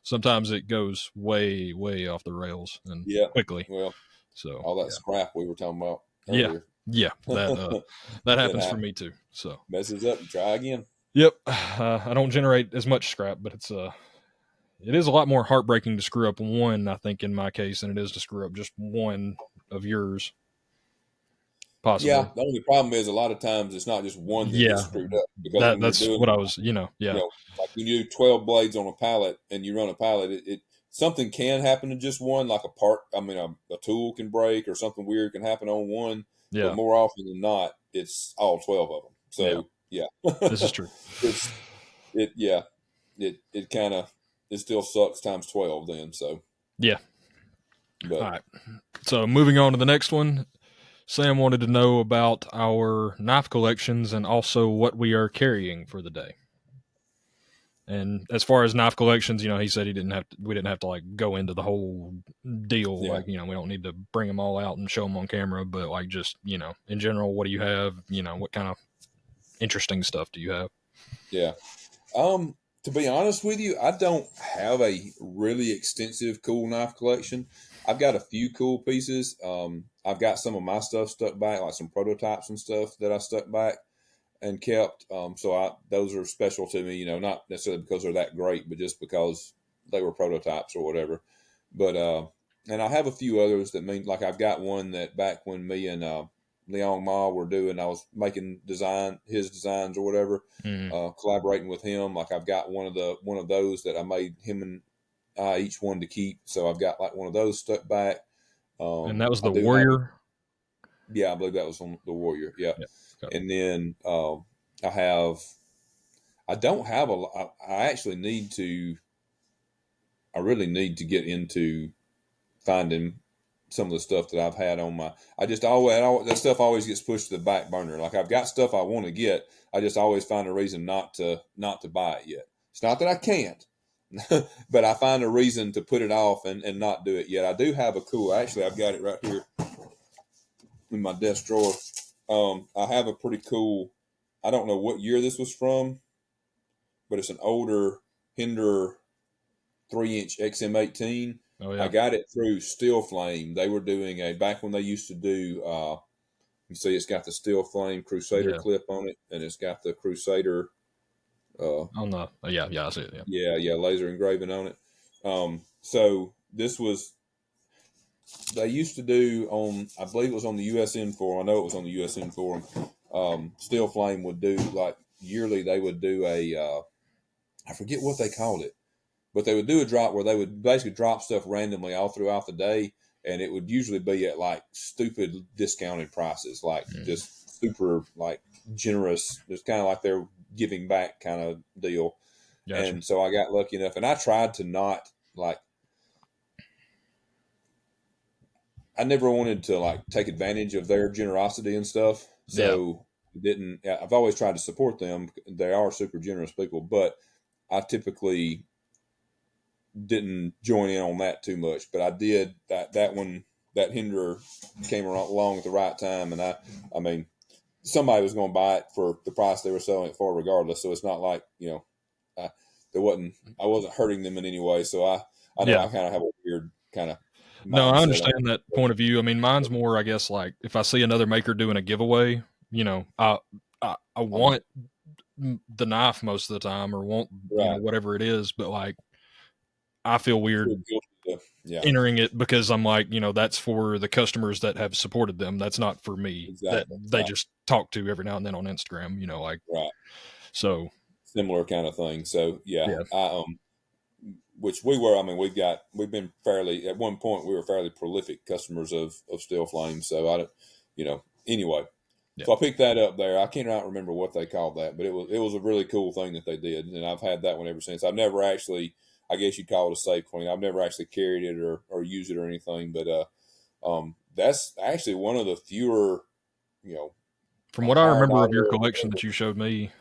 sometimes it goes way off the rails and quickly. Well, so all that scrap we were talking about earlier. That happens for me too. So messes up, you try again. Yep. I don't generate as much scrap, but it is a lot more heartbreaking to screw up one, I think, in my case, than it is to screw up just one of yours. Possibly. Yeah, the only problem is a lot of times it's not just one that gets screwed up. Because that's what I was, like when you do 12 blades on a pallet and you run a pallet, it something can happen to just one, like a part. I mean, a tool can break or something weird can happen on one. But more often than not, it's all 12 of them. So this is true. It kind of, it still sucks times 12 then. So all right. So moving on to the next one. Sam wanted to know about our knife collections and also what we are carrying for the day. And as far as knife collections, he said we didn't have to like go into the whole deal. Like, we don't need to bring them all out and show them on camera, but like, just, in general, what do you have? What kind of interesting stuff do you have? Yeah. To be honest with you, I don't have a really extensive cool knife collection. I've got a few cool pieces. I've got some of my stuff stuck back, like some prototypes and stuff that I stuck back. and kept. So those are special to me, not necessarily because they're that great, but just because they were prototypes or whatever. But and I have a few others that mean, like I've got one that back when me and Leon Ma were doing, I was making his designs or whatever, collaborating with him. Like I've got one of those that I made him and I each one to keep. So I've got like one of those stuck back. And that was the Warrior. I believe that was on the Warrior. Yeah. Yep. And then I don't have I really need to get into finding some of the stuff that I've had on that stuff always gets pushed to the back burner. Like I've got stuff I want to get. I just always find a reason not to buy it yet. It's not that I can't, but I find a reason to put it off and not do it yet. I do have actually I've got it right here in my desk drawer. I have a pretty cool, I don't know what year this was from, but it's an older Hinder 3-inch XM18. Oh, yeah. I got it through Steel Flame. They were doing back when they used to do, you see it's got the Steel Flame Crusader clip on it, and it's got the Crusader. I see it. Yeah. Laser engraving on it. So this was, they used to do I believe it was on the USN forum. I know it was on the USN forum. Steel Flame would do, like, yearly, they would do I forget what they called it, but they would do a drop where they would basically drop stuff randomly all throughout the day, and it would usually be at like stupid discounted prices, like just super like generous. It's kind of like they're giving back kind of deal. Gotcha. And so I got lucky enough, and I tried to not I never wanted to like take advantage of their generosity and stuff. So I've always tried to support them. They are super generous people, but I typically didn't join in on that too much, but I did that one. That Hinder came along at the right time, and I mean, somebody was going to buy it for the price they were selling it for, regardless. So it's not like I wasn't hurting them in any way. So I know I kind of have a weird kind of. No, I understand that point of view. I mean, mine's more, I guess, like if I see another maker doing a giveaway, I want the knife most of the time, or want whatever it is, but like I feel weird entering it because I'm like, that's for the customers that have supported them. That's not for me that they just talk to every now and then on Instagram, so similar kind of thing. So I which we were, I mean, we've been fairly, at one point we were fairly prolific customers of Steel Flame. So I don't, anyway. Yeah. So I picked that up there. I cannot remember what they called that, but it was a really cool thing that they did, and I've had that one ever since. I've never actually, I guess you'd call it a safe clean. I've never actually carried it or used it or anything, but that's actually one of the fewer, From what I remember of your collection that you showed me,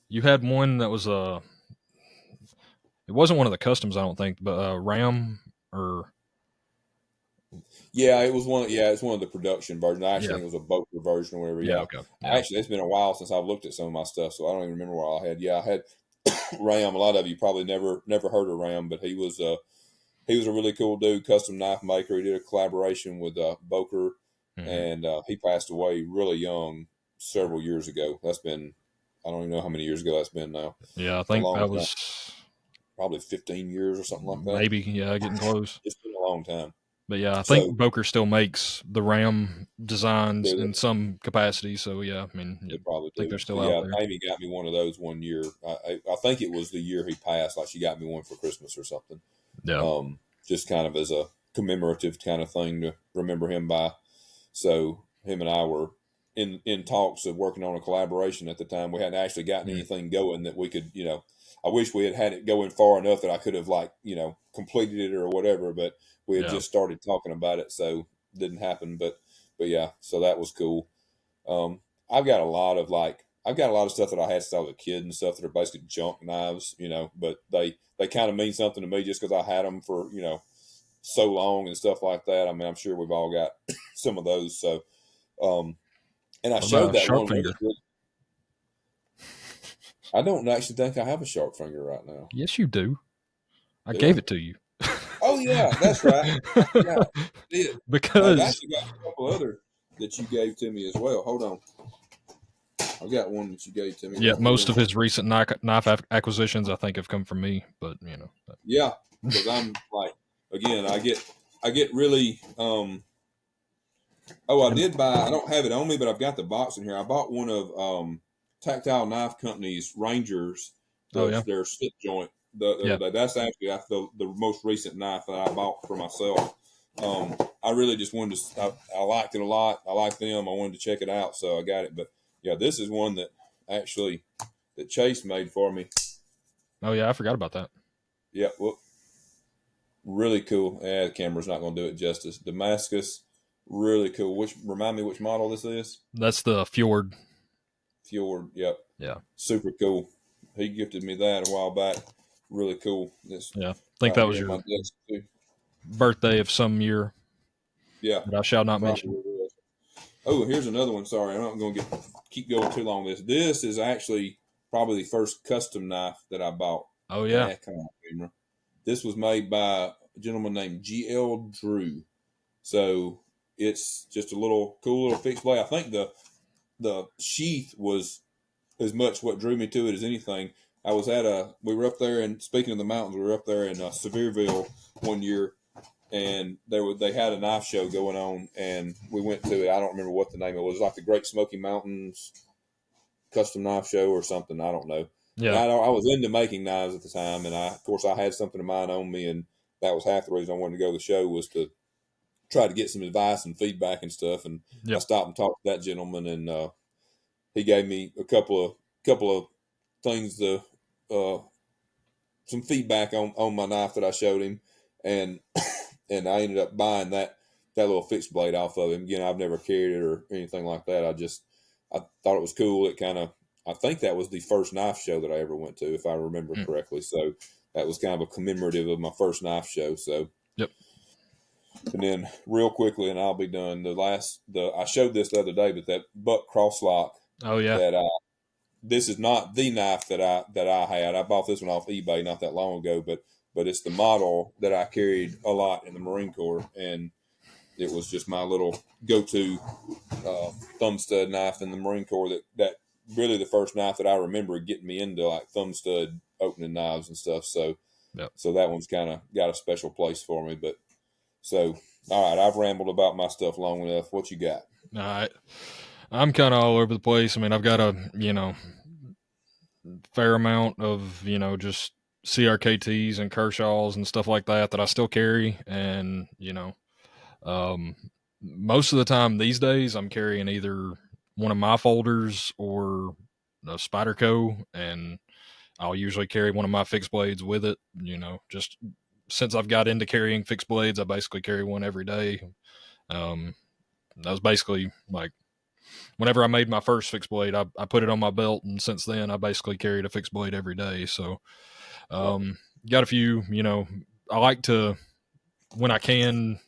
you had one that was it wasn't one of the customs, I don't think, but Ram or. Yeah, it was one. Yeah, it's one of the production versions. Actually, it was a Boatright version or whatever. Yeah. Okay. Yeah. Actually, it's been a while since I've looked at some of my stuff, so I don't even remember what I had. Yeah, I had Ram. A lot of you probably never heard of Ram, but he was a really cool dude, custom knife maker. He did a collaboration with Boker, and he passed away really young several years ago. That's been, I don't even know how many years ago that's been now. Yeah, I think that was probably 15 years or something like that. Maybe, getting close. It's been a long time. But yeah, I think Boker still makes the Ram designs in some capacity. So yeah, I mean, they probably think they're still out there. Amy got me one of those one year. I think it was the year he passed. Like she got me one for Christmas or something. Yeah. Just kind of as a commemorative kind of thing to remember him by. So him and I were in talks of working on a collaboration at the time. We hadn't actually gotten anything going that we could, I wish we had it going far enough that I could have completed it or whatever, but we had just started talking about it, so it didn't happen. But yeah, so that was cool. I've got a lot of stuff that I had since I was a kid and stuff that are basically junk knives, but they kind of mean something to me just because I had them for, so long and stuff like that. I mean, I'm sure we've all got some of those. So, and I showed that one. I don't actually think I have a sharp finger right now. Yes, you do. I gave it to you. Oh yeah, that's right. Yeah, I did. Because I've actually got a couple other that you gave to me as well. Hold on. I've got one that you gave to me. Yeah, Right most here. of his recent knife acquisitions, I think, have come from me. But Yeah, because I'm like, again, I get really. I did buy. I don't have it on me, but I've got the box in here. I bought one of Tactile Knife Company's Rangers, their slip joint the other day. That's actually the most recent knife that I bought for myself. I really just wanted to. I liked it a lot. I liked them. I wanted to check it out, so I got it. But yeah, this is one that actually that Chase made for me. Oh yeah, I forgot about that. Yeah, well, really cool. Yeah, the camera's not going to do it justice. Damascus, really cool. Remind me which model this is? That's the Fjord. Fjord, yep. Yeah. Super cool. He gifted me that a while back. Really cool. I think that was your birthday of some year. Yeah. That I shall not mention. Oh, here's another one. Sorry, I'm not going to keep going too long with this. This is actually probably the first custom knife that I bought. Oh, yeah. Come on, camera. This was made by a gentleman named G.L. Drew. So it's just a cool little fixed blade. I think the sheath was as much what drew me to it as anything. We were up there, and speaking of the mountains, we were up there in Sevierville one year, and they had a knife show going on, and we went to it. I don't remember what the name it was. It was like the Great Smoky Mountains Custom Knife Show or something. I don't know. Yeah, I was into making knives at the time, and of course I had something of mine on me, and that was half the reason I wanted to go to the show was to try to get some advice and feedback and stuff. And I stopped and talked to that gentleman, and he gave me a couple of things some feedback on my knife that I showed him, and I ended up buying that little fixed blade off of him. Again, I've never carried it or anything like that. I thought it was cool. I think that was the first knife show that I ever went to, if I remember correctly. So that was kind of a commemorative of my first knife show. So yep. And then real quickly, and I'll be done. I showed this the other day, but that buck crosslock. Oh yeah. This is not the knife that I had. I bought this one off eBay not that long ago, but it's the model that I carried a lot in the Marine Corps, and it was just my little go-to thumb stud knife in the Marine Corps. That really the first knife that I remember getting me into like thumb stud opening knives and stuff. So, So that one's kind of got a special place for me. But so, all right, I've rambled about my stuff long enough. What you got? All right. I'm kind of all over the place. I mean, I've got a, fair amount of, just CRKTs and Kershaws and stuff like that I still carry. And, most of the time these days I'm carrying either one of my folders or a Spyderco, and I'll usually carry one of my fixed blades with it, just since I've got into carrying fixed blades, I basically carry one every day. That was basically like whenever I made my first fixed blade, I put it on my belt, and since then I basically carried a fixed blade every day. So, got a few, I like to, when I can,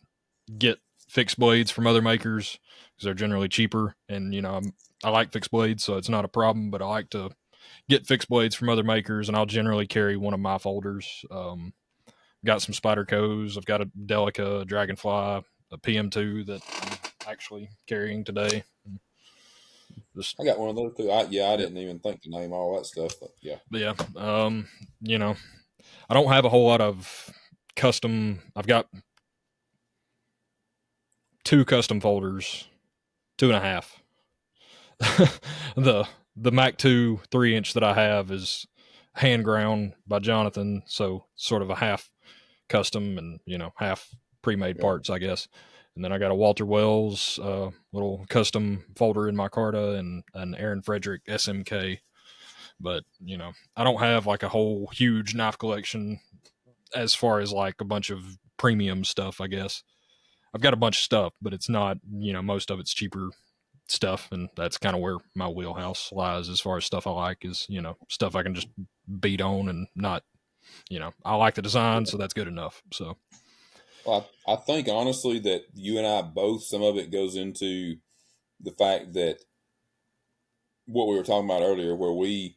get fixed blades from other makers because they're generally cheaper, and I like fixed blades, so it's not a problem. But I like to get fixed blades from other makers, and I'll generally carry one of my folders. Got some Spydercos. I've got a Delica, a Dragonfly, a PM2 that I'm actually carrying today. I got one of those too. I didn't even think to name all that stuff. But yeah. I don't have a whole lot of custom. I've got 2 custom folders, 2.5. the Mac 2 3-inch that I have is hand ground by Jonathan, so sort of a half custom and half pre-made parts, I guess. And then I got a Walter Wells little custom folder in my Carta and an Aaron Frederick SMK. But I don't have like a whole huge knife collection as far as like a bunch of premium stuff, I guess. I've got a bunch of stuff, but it's not, most of it's cheaper stuff, and that's kind of where my wheelhouse lies as far as stuff I like is, stuff I can just beat on and not, I like the design, so that's good enough. So, well, I think honestly that you and I both, some of it goes into the fact that what we were talking about earlier, where we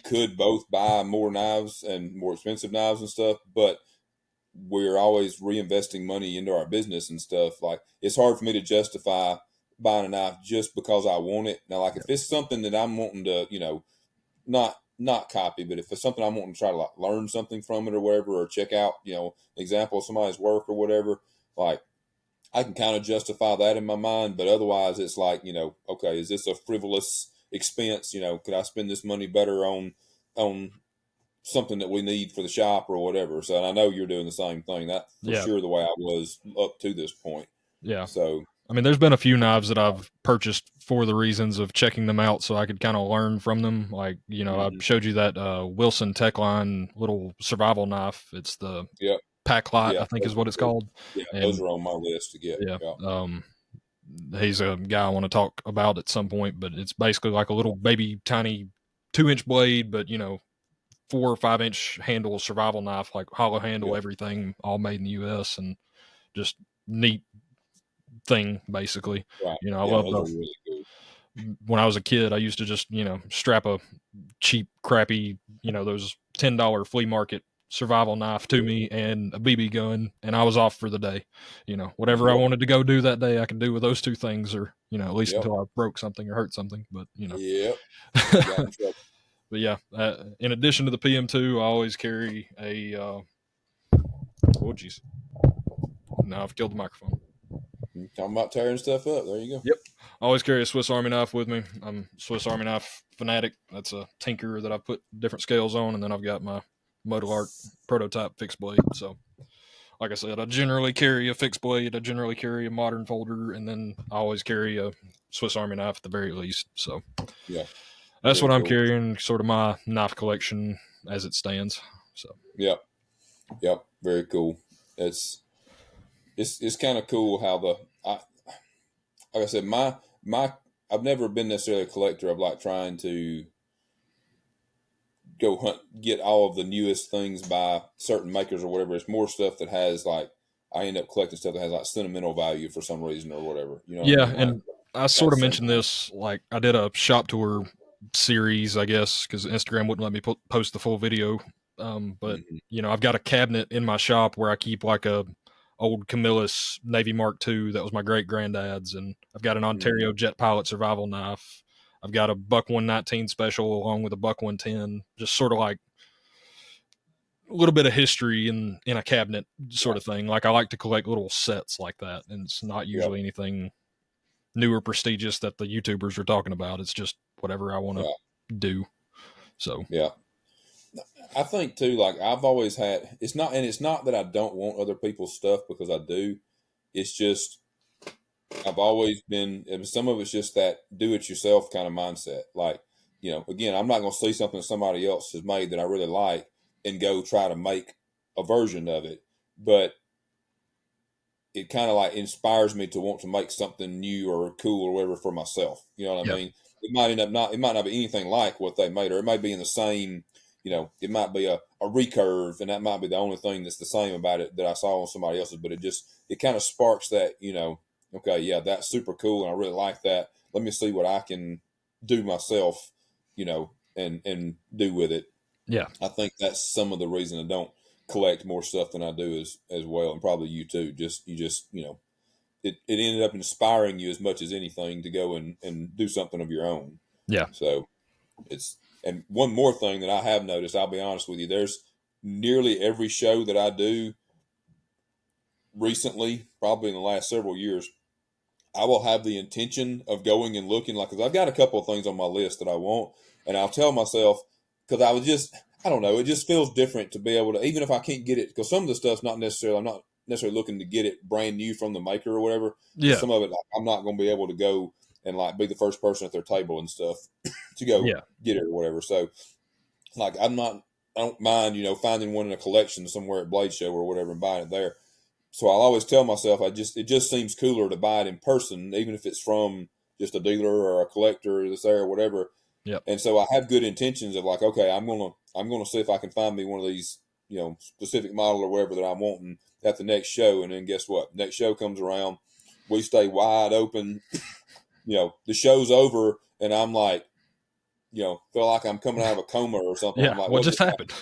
could both buy more knives and more expensive knives and stuff, but we're always reinvesting money into our business and stuff. Like, it's hard for me to justify buying a knife just because I want it. Now, like if it's something that I'm wanting to, not copy, but if it's something I'm wanting to try to like learn something from it or whatever, or check out, example of somebody's work or whatever, like I can kind of justify that in my mind. But otherwise, it's like, okay, is this a frivolous expense? Could I spend this money better on something that we need for the shop or whatever? So, and I know you're doing the same thing. That for sure the way I was up to this point. Yeah. So, I mean, there's been a few knives that I've purchased for the reasons of checking them out so I could kind of learn from them. Like, I showed you that Wilson Techline little survival knife. It's the Pack Light, I think is what it's called. Yeah, those are on my list to get. Yeah. He's a guy I want to talk about at some point, but it's basically like a little baby tiny 2-inch blade, but 4 or 5 inch handle survival knife, like hollow handle, everything, all made in the U.S. and just neat thing, basically. Right. I love those. Really cool. When I was a kid, I used to just strap a cheap, crappy, those $10 flea market survival knife to me and a BB gun, and I was off for the day. Whatever I wanted to go do that day, I could do with those two things, or at least until I broke something or hurt something. But but yeah, in addition to the PM2, I always carry a oh geez, now I've killed the microphone. Talking about tearing stuff up. There you go. Yep. I always carry a Swiss Army knife with me. I'm a Swiss Army knife fanatic. That's a tinker that I put different scales on, and then I've got my Modal Art prototype fixed blade. So, like I said, I generally carry a fixed blade. I generally carry a modern folder, and then I always carry a Swiss Army knife at the very least. So, that's what I'm carrying, sort of my knife collection as it stands. So, yep, very cool. It's kind of cool how like I said, I've never been necessarily a collector of like trying to go get all of the newest things by certain makers or whatever. It's more stuff that has like, I end up collecting stuff that has like sentimental value for some reason or whatever. And I sort of mentioned this, like I did a shop tour series, I guess, because Instagram wouldn't let me post the full video. But I've got a cabinet in my shop where I keep like a old Camillus Navy Mark II that was my great granddad's, and I've got an Ontario Jet Pilot survival knife. I've got a Buck 119 special along with a Buck 110, just sort of like a little bit of history in a cabinet sort of thing. Like I like to collect little sets like that, and it's not usually anything new or prestigious that the YouTubers are talking about. It's just whatever I want to do. So I think too, like I've always had, it's not that I don't want other people's stuff, because I do. It's just, I've always been, and some of it's just that do it yourself kind of mindset. Like, again, I'm not going to see something somebody else has made that I really like and go try to make a version of it. But it kind of like inspires me to want to make something new or cool or whatever for myself. You know what I mean? It might not be anything like what they made, or it might be in the same, it might be a recurve, and that might be the only thing that's the same about it that I saw on somebody else's, but it kind of sparks that, okay, yeah, that's super cool, and I really like that. Let me see what I can do myself, and do with it. Yeah. I think that's some of the reason I don't collect more stuff than I do as well, and probably you too. It ended up inspiring you as much as anything to go and do something of your own. Yeah. So and one more thing that I have noticed, I'll be honest with you, there's nearly every show that I do recently, probably in the last several years, I will have the intention of going and looking, like, because I've got a couple of things on my list that I want, and I'll tell myself, because I don't know, it just feels different to be able to, even if I can't get it, because some of the stuff's I'm not necessarily looking to get it brand new from the maker or whatever. Yeah. Some of it, I'm not going to be able to go and like be the first person at their table and stuff to go get it or whatever. So like, I don't mind, finding one in a collection somewhere at Blade Show or whatever and buying it there. So I'll always tell myself, it just seems cooler to buy it in person, even if it's from just a dealer or a collector that's there or whatever. Yep. And so I have good intentions of like, okay, I'm gonna see if I can find me one of these, specific model or whatever that I'm wanting at the next show. And then guess what? Next show comes around, we stay wide open. The show's over, and I'm like, feel like I'm coming out of a coma or something. Yeah. I'm like, what just happened?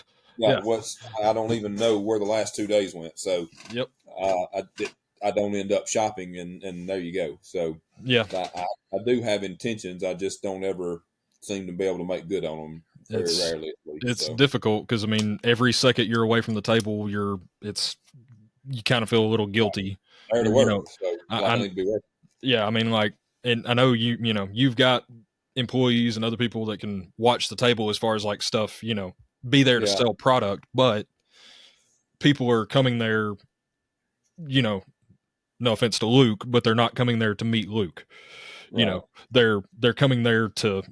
I don't even know where the last 2 days went. So yep. I don't end up shopping, and there you go. So Yeah. I do have intentions. I just don't ever seem to be able to make good on them. Very rarely, at least. It's difficult because, I mean, every second you're away from the table, you kind of feel a little guilty. There to And, work, so I need to be working. Yeah, I mean, like, and I know you've got employees and other people that can watch the table as far as like stuff, be there to sell product, but people are coming there, no offense to Luke, but they're not coming there to meet Luke. Right. They're coming there to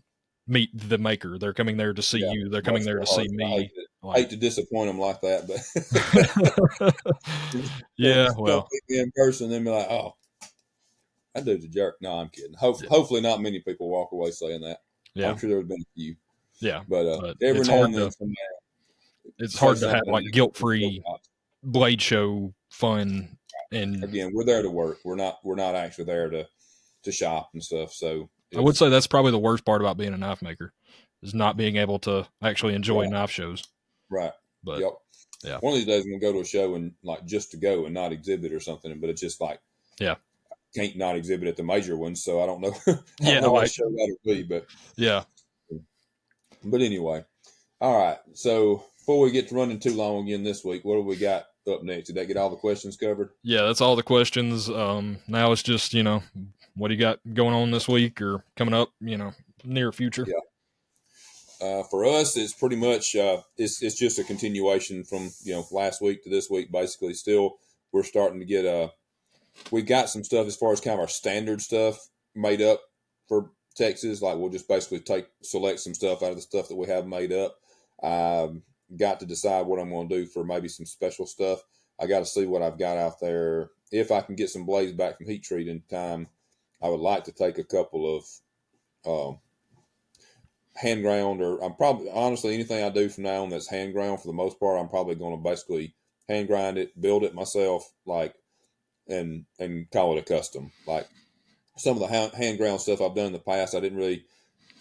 meet the maker. They're coming there to see you. They're coming there to see me. I hate to disappoint them like that, but yeah, well, meet me in person and be like, "Oh, that dude's a jerk." No, I'm kidding. Hopefully, not many people walk away saying that. Yeah. I'm sure there's been a few. Yeah, but every now and then, it's hard to have like guilt-free blade show fun. And again, we're there to work. We're not actually there to shop and stuff. So I would say that's probably the worst part about being a knife maker, is not being able to actually enjoy knife shows. Right. But yeah, one of these days I'm gonna go to a show and like just to go and not exhibit or something. But it's just like can't not exhibit at the major ones. So I don't know. I don't know what show that'll be, but But anyway, all right. So before we get to running too long again this week, what do we got up next? Did that get all the questions covered? Yeah, that's all the questions. Now it's just, what do you got going on this week or coming up, near future? Yeah. For us, it's pretty much it's just a continuation from last week to this week. Basically, still we're starting to get we got some stuff as far as kind of our standard stuff made up for Texas. Like we'll just basically select some stuff out of the stuff that we have made up. Got to decide what I'm going to do for maybe some special stuff. I got to see what I've got out there. If I can get some blades back from heat treat in time, I would like to take a couple of hand ground, or I'm probably honestly anything I do from now on that's hand ground for the most part, I'm probably going to basically hand grind it, build it myself, like and call it a custom. Like some of the hand ground stuff I've done in the past, I didn't really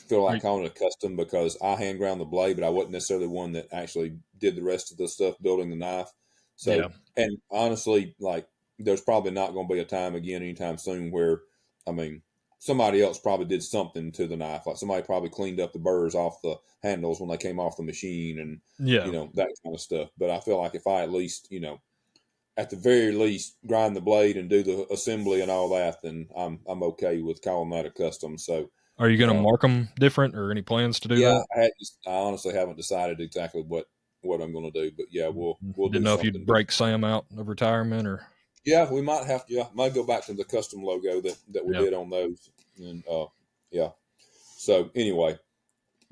feel like calling it a custom because I hand ground the blade, but I wasn't necessarily one that actually did the rest of the stuff building the knife. So, and honestly, like there's probably not going to be a time again anytime soon where, I mean, somebody else probably did something to the knife. Like somebody probably cleaned up the burrs off the handles when they came off the machine and, that kind of stuff. But I feel like if I at least, at the very least grind the blade and do the assembly and all that, then I'm okay with calling that a custom. So, are you going to mark them different or any plans to do that? I honestly haven't decided exactly what I'm going to do, but we'll didn't know if you'd break Sam out of retirement or. Yeah, we might have to. Yeah, might go back to the custom logo that we did on those, and So anyway,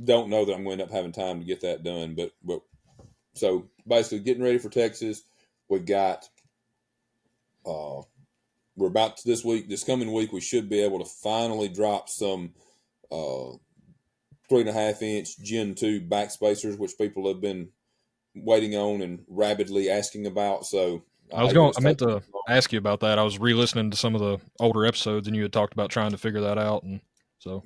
don't know that I'm going to end up having time to get that done, but so basically getting ready for Texas. We got we're about to this coming week. We should be able to finally drop some 3.5-inch Gen 2 backspacers, which people have been waiting on and rabidly asking about. So I meant to ask you about that. I was re-listening to some of the older episodes, and you had talked about trying to figure that out, and so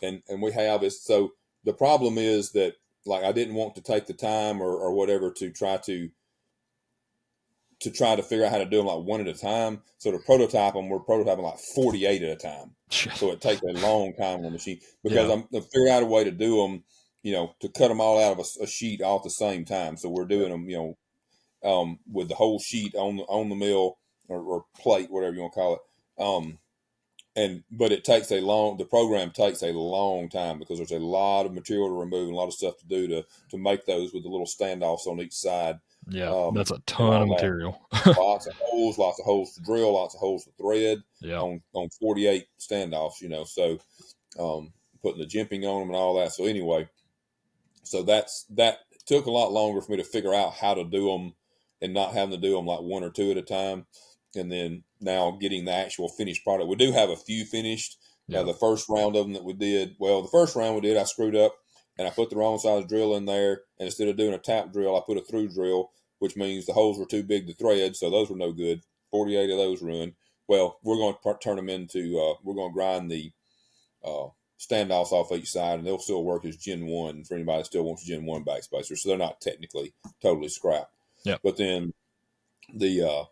and we have it. So the problem is that like I didn't want to take the time or whatever to try to figure out how to do them like one at a time. So to prototype them, we're prototyping like 48 at a time. So it takes a long time on the machine because I'm figuring out a way to do them, to cut them all out of a sheet all at the same time. So we're doing them, with the whole sheet on the mill or plate, whatever you want to call it. But it takes the program takes a long time because there's a lot of material to remove and a lot of stuff to do to make those with the little standoffs on each side. Yeah, that's a ton of material. lots of holes to drill, lots of holes to thread on 48 standoffs, so putting the jimping on them and all that. So anyway, so that took a lot longer for me to figure out how to do them and not having to do them like one or two at a time. And then now getting the actual finished product. We do have a few finished. The first round of them that we did, the first round we did, I screwed up and I put the wrong size drill in there. And instead of doing a tap drill, I put a through drill, which means the holes were too big to thread. So those were no good. 48 of those ruined. Well, we're going to turn them into, we're going to grind the standoffs off each side, and they'll still work as Gen 1 for anybody that still wants Gen 1 backspacer. So they're not technically totally scrapped. Yeah. But then the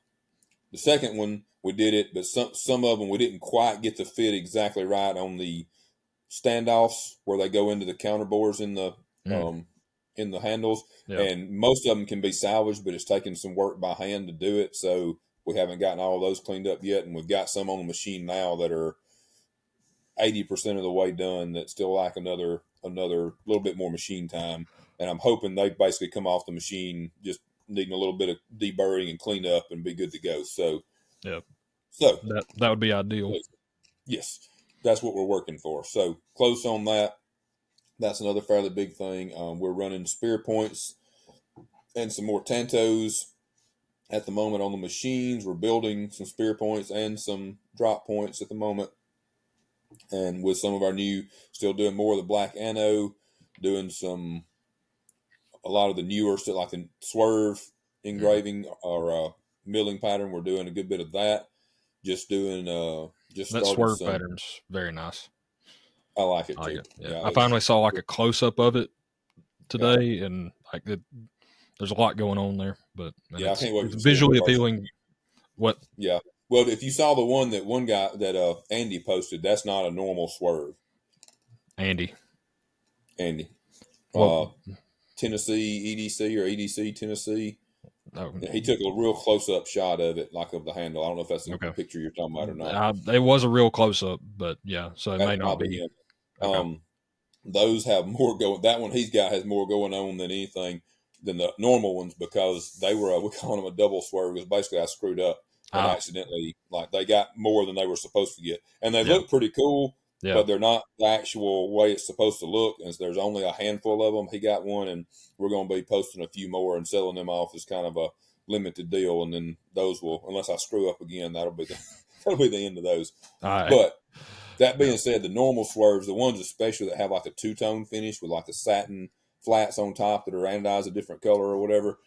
second one, we did it, but some of them we didn't quite get the fit exactly right on the standoffs where they go into the counterbores in the handles, and most of them can be salvaged, but it's taking some work by hand to do it. So we haven't gotten all of those cleaned up yet, and we've got some on the machine now that are 80% of the way done that still like another little bit more machine time. And I'm hoping they basically come off the machine just needing a little bit of deburring and clean up and be good to go. So that would be ideal. Yes, that's what we're working for. So close on that. That's another fairly big thing. We're running spear points and some more tantos at the moment on the machines. We're building some spear points and some drop points at the moment. And with some of our still doing more of the black anno, doing a lot of the newer stuff like the swerve engraving or milling pattern. We're doing a good bit of that. Just doing that swerve pattern's very nice. I like it too. Yeah, I finally saw like a close up of it today, and like there's a lot going on there. But I can't wait. It's visually appealing. What? Yeah. Well, if you saw the one guy that Andy posted, that's not a normal swerve. Andy. Tennessee EDC or EDC Tennessee. Oh, he took a real close-up shot of it, like of the handle. I don't know if that's the picture you're talking about or not. It was a real close-up, but yeah, so it may not be. Okay. Those have more going. That one he's got has more going on than anything than the normal ones because they were we call them a double swerve because basically I screwed up and accidentally they got more than they were supposed to get, and they look pretty cool. Yeah. But they're not the actual way it's supposed to look. And there's only a handful of them. He got one, and we're going to be posting a few more and selling them off as kind of a limited deal. And then those will, unless I screw up again, that'll be the end of those. Right. But that being said, the normal swerves, the ones especially that have like a two-tone finish with like the satin flats on top that are anodized a different color or whatever,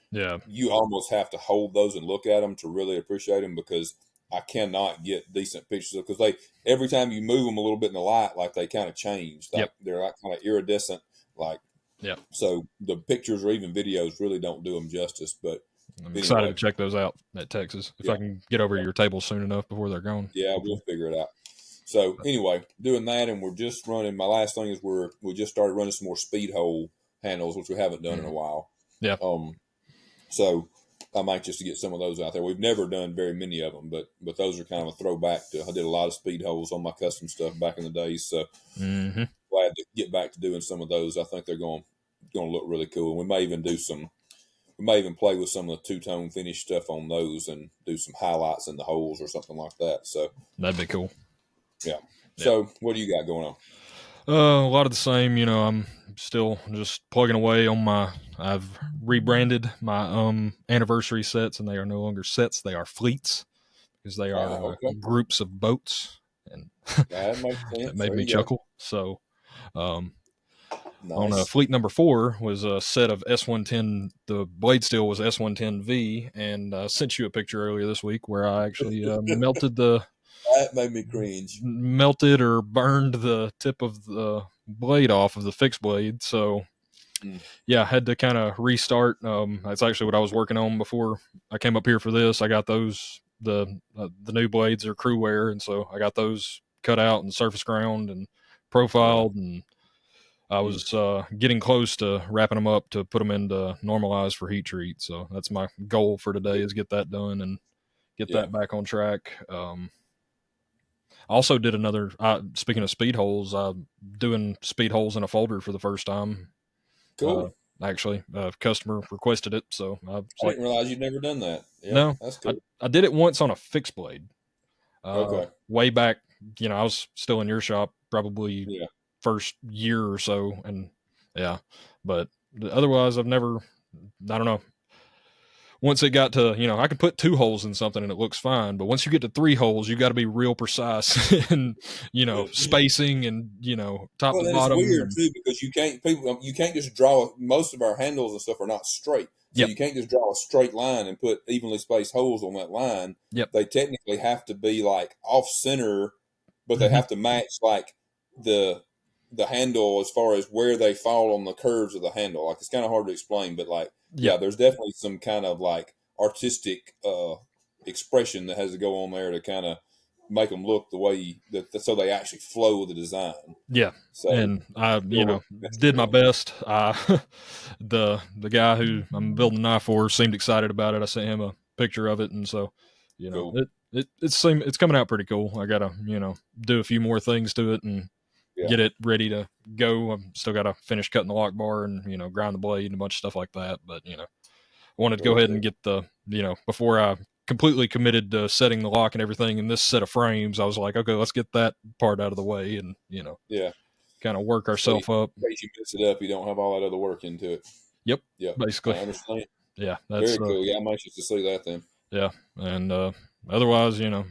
you almost have to hold those and look at them to really appreciate them because I cannot get decent pictures of because every time you move them a little bit in the light, like they kind of change. They're like kind of iridescent, So the pictures or even videos really don't do them justice. But I'm excited to check those out at Texas if I can get over to your table soon enough before they're gone. Yeah, we'll figure it out. So anyway, doing that, and we're just running. My last thing is we just started running some more speed hole handles, which we haven't done in a while. Yeah. So I'm anxious to get some of those out there. We've never done very many of them, but those are kind of a throwback to. I did a lot of speed holes on my custom stuff back in the days, so glad to get back to doing some of those. I think they're going to look really cool. And we may even play with some of the two-tone finish stuff on those and do some highlights in the holes or something like that. So that'd be cool. Yeah. So what do you got going on? A lot of the same. I'm still just plugging away on I've rebranded my anniversary sets, and they are no longer sets; they are fleets because they are groups of boats, and that makes sense. That made me chuckle. So, on fleet number 4 was a set of S110. The blade steel was S110V, and I sent you a picture earlier this week where I actually melted the. That made me cringe. Melted or burned the tip of the blade off of the fixed blade. So, I had to kind of restart. That's actually what I was working on before I came up here for this. I got those, the new blades are crew wear, and so I got those cut out and surface ground and profiled, and I was getting close to wrapping them up to put them into normalized for heat treat. So that's my goal for today is get that done and get that back on track. I also did another, speaking of speed holes, doing speed holes in a folder for the first time. Cool. Actually, customer requested it, so I didn't realize you'd never done that. Yeah, no, that's cool. I did it once on a fixed blade. Okay. Way back, I was still in your shop probably first year or so, and but otherwise I've never, I don't know. Once it got to, I can put 2 holes in something and it looks fine, but once you get to 3 holes, you got to be real precise and, spacing and, top to bottom. It's weird too, because you can't just draw, most of our handles and stuff are not straight. So you can't just draw a straight line and put evenly spaced holes on that line. Yep. They technically have to be like off center, but they have to match like the handle as far as where they fall on the curves of the handle. Like it's kind of hard to explain, but like, there's definitely some kind of like artistic expression that has to go on there to kind of make them look the way that so they actually flow with the design. Yeah. So, and I, did my best. The guy who I'm building a knife for seemed excited about it. I sent him a picture of it, and so, cool. it's coming out pretty cool. I gotta, do a few more things to it and get it ready to go. I'm still gotta finish cutting the lock bar and, grind the blade and a bunch of stuff like that. But, I wanted to go ahead and get the, before I completely committed to setting the lock and everything in this set of frames, I was like, okay, let's get that part out of the way and, kind of work ourselves up. In case you mess it up, you don't have all that other work into it. Yep. Yeah. Basically. I understand. Yeah. That's very cool. Yeah, I'm anxious to see that then. Yeah. And otherwise, I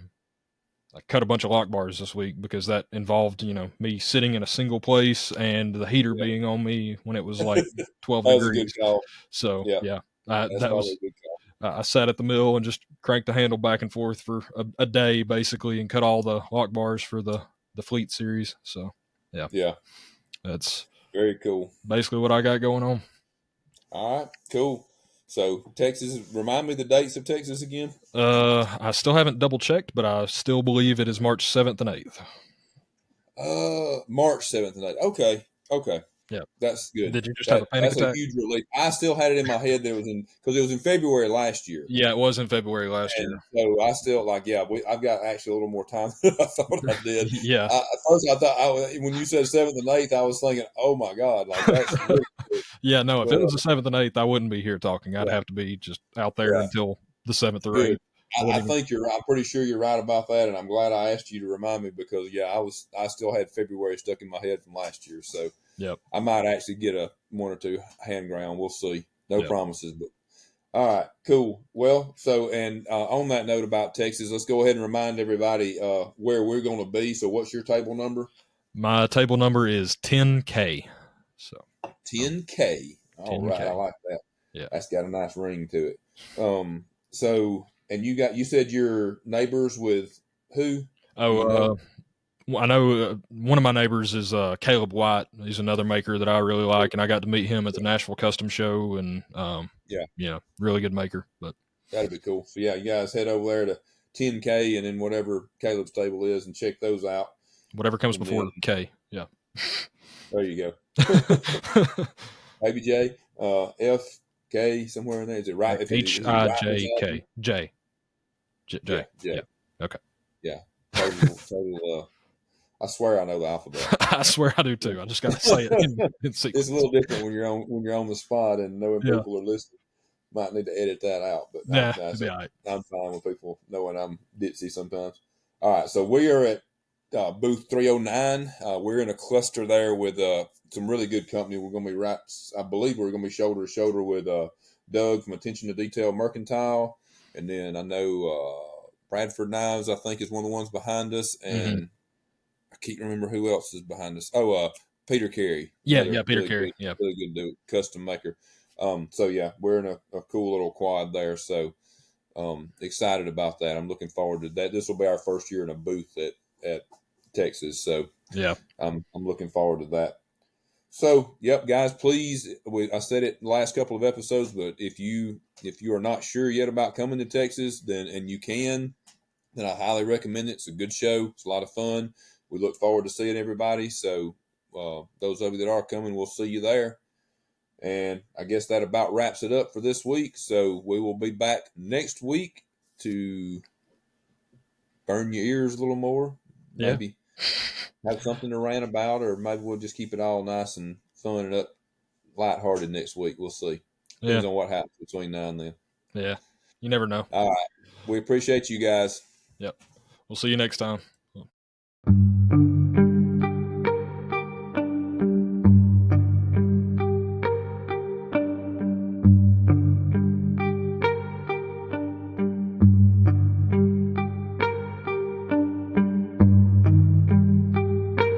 cut a bunch of lock bars this week because that involved, me sitting in a single place and the heater being on me when it was like 12 that degrees. Was a good call. So that's probably a good call. I sat at the mill and just cranked the handle back and forth for a day basically and cut all the lock bars for the Fleet series. So yeah, that's very cool. Basically what I got going on. All right, cool. So Texas, remind me the dates of Texas again. I still haven't double checked, but I still believe it is March 7th and 8th. March 7th and 8th. Okay. Yeah, that's good. Did you just have a panic attack? That's a huge relief. I still had it in my head that because it was in February last year. Yeah, it was in February last year. So I still I've got actually a little more time than I thought I did. Yeah. At first I thought when you said 7th and 8th, I was thinking, oh my God, that's really good. Yeah, no, if it was the 7th and 8th, I wouldn't be here talking. I'd have to be just out there until the 7th or 8th. I think you're right. I'm pretty sure you're right about that, and I'm glad I asked you to remind me because I still had February stuck in my head from last year, so I might actually get a 1 or 2 hand ground. We'll see. No promises, but all right, cool. Well, so and on that note about Texas, let's go ahead and remind everybody where we're going to be. So, what's your table number? My table number is 10K. So 10K. All 10K. Right, I like that. Yeah, that's got a nice ring to it. So. And you said you're neighbors with who? Oh, I know one of my neighbors is Caleb White. He's another maker that I really like, and I got to meet him at the Nashville Custom Show, and really good maker. But that'd be cool. So you guys head over there to 10K, and then whatever Caleb's table is, and check those out. Whatever comes before K. Yeah. There you go. Baby J, F-K, somewhere in there. Is it right? H-I-J-K. J. Yeah. Okay. Yeah. Total, I swear I know the alphabet. I swear I do too. I just got to say it in sequence. It's a little different when you're on the spot and knowing people are listening. Might need to edit that out, but I'm fine with people knowing I'm ditzy sometimes. All right, so we are at booth 309. We're in a cluster there with some really good company. We're going to be I believe we're going to be shoulder to shoulder with Doug from Attention to Detail Mercantile. And then I know Bradford Knives, I think, is one of the ones behind us. And I can't remember who else is behind us. Oh, Peter Carey. Yeah, Peter Carey. Really good custom maker. So, we're in a cool little quad there. So, excited about that. I'm looking forward to that. This will be our first year in a booth at Texas. So, I'm looking forward to that. So, guys, please, I said it in the last couple of episodes, but if you are not sure yet about coming to Texas, then I highly recommend it. It's a good show. It's a lot of fun. We look forward to seeing everybody. So, those of you that are coming, we'll see you there. And I guess that about wraps it up for this week. So, we will be back next week to burn your ears a little more. Maybe have something to rant about, or maybe we'll just keep it all nice and fun and lighthearted next week. We'll see. Depends on what happens between now and then. Yeah, you never know. All right. We appreciate you guys. Yep. We'll see you next time.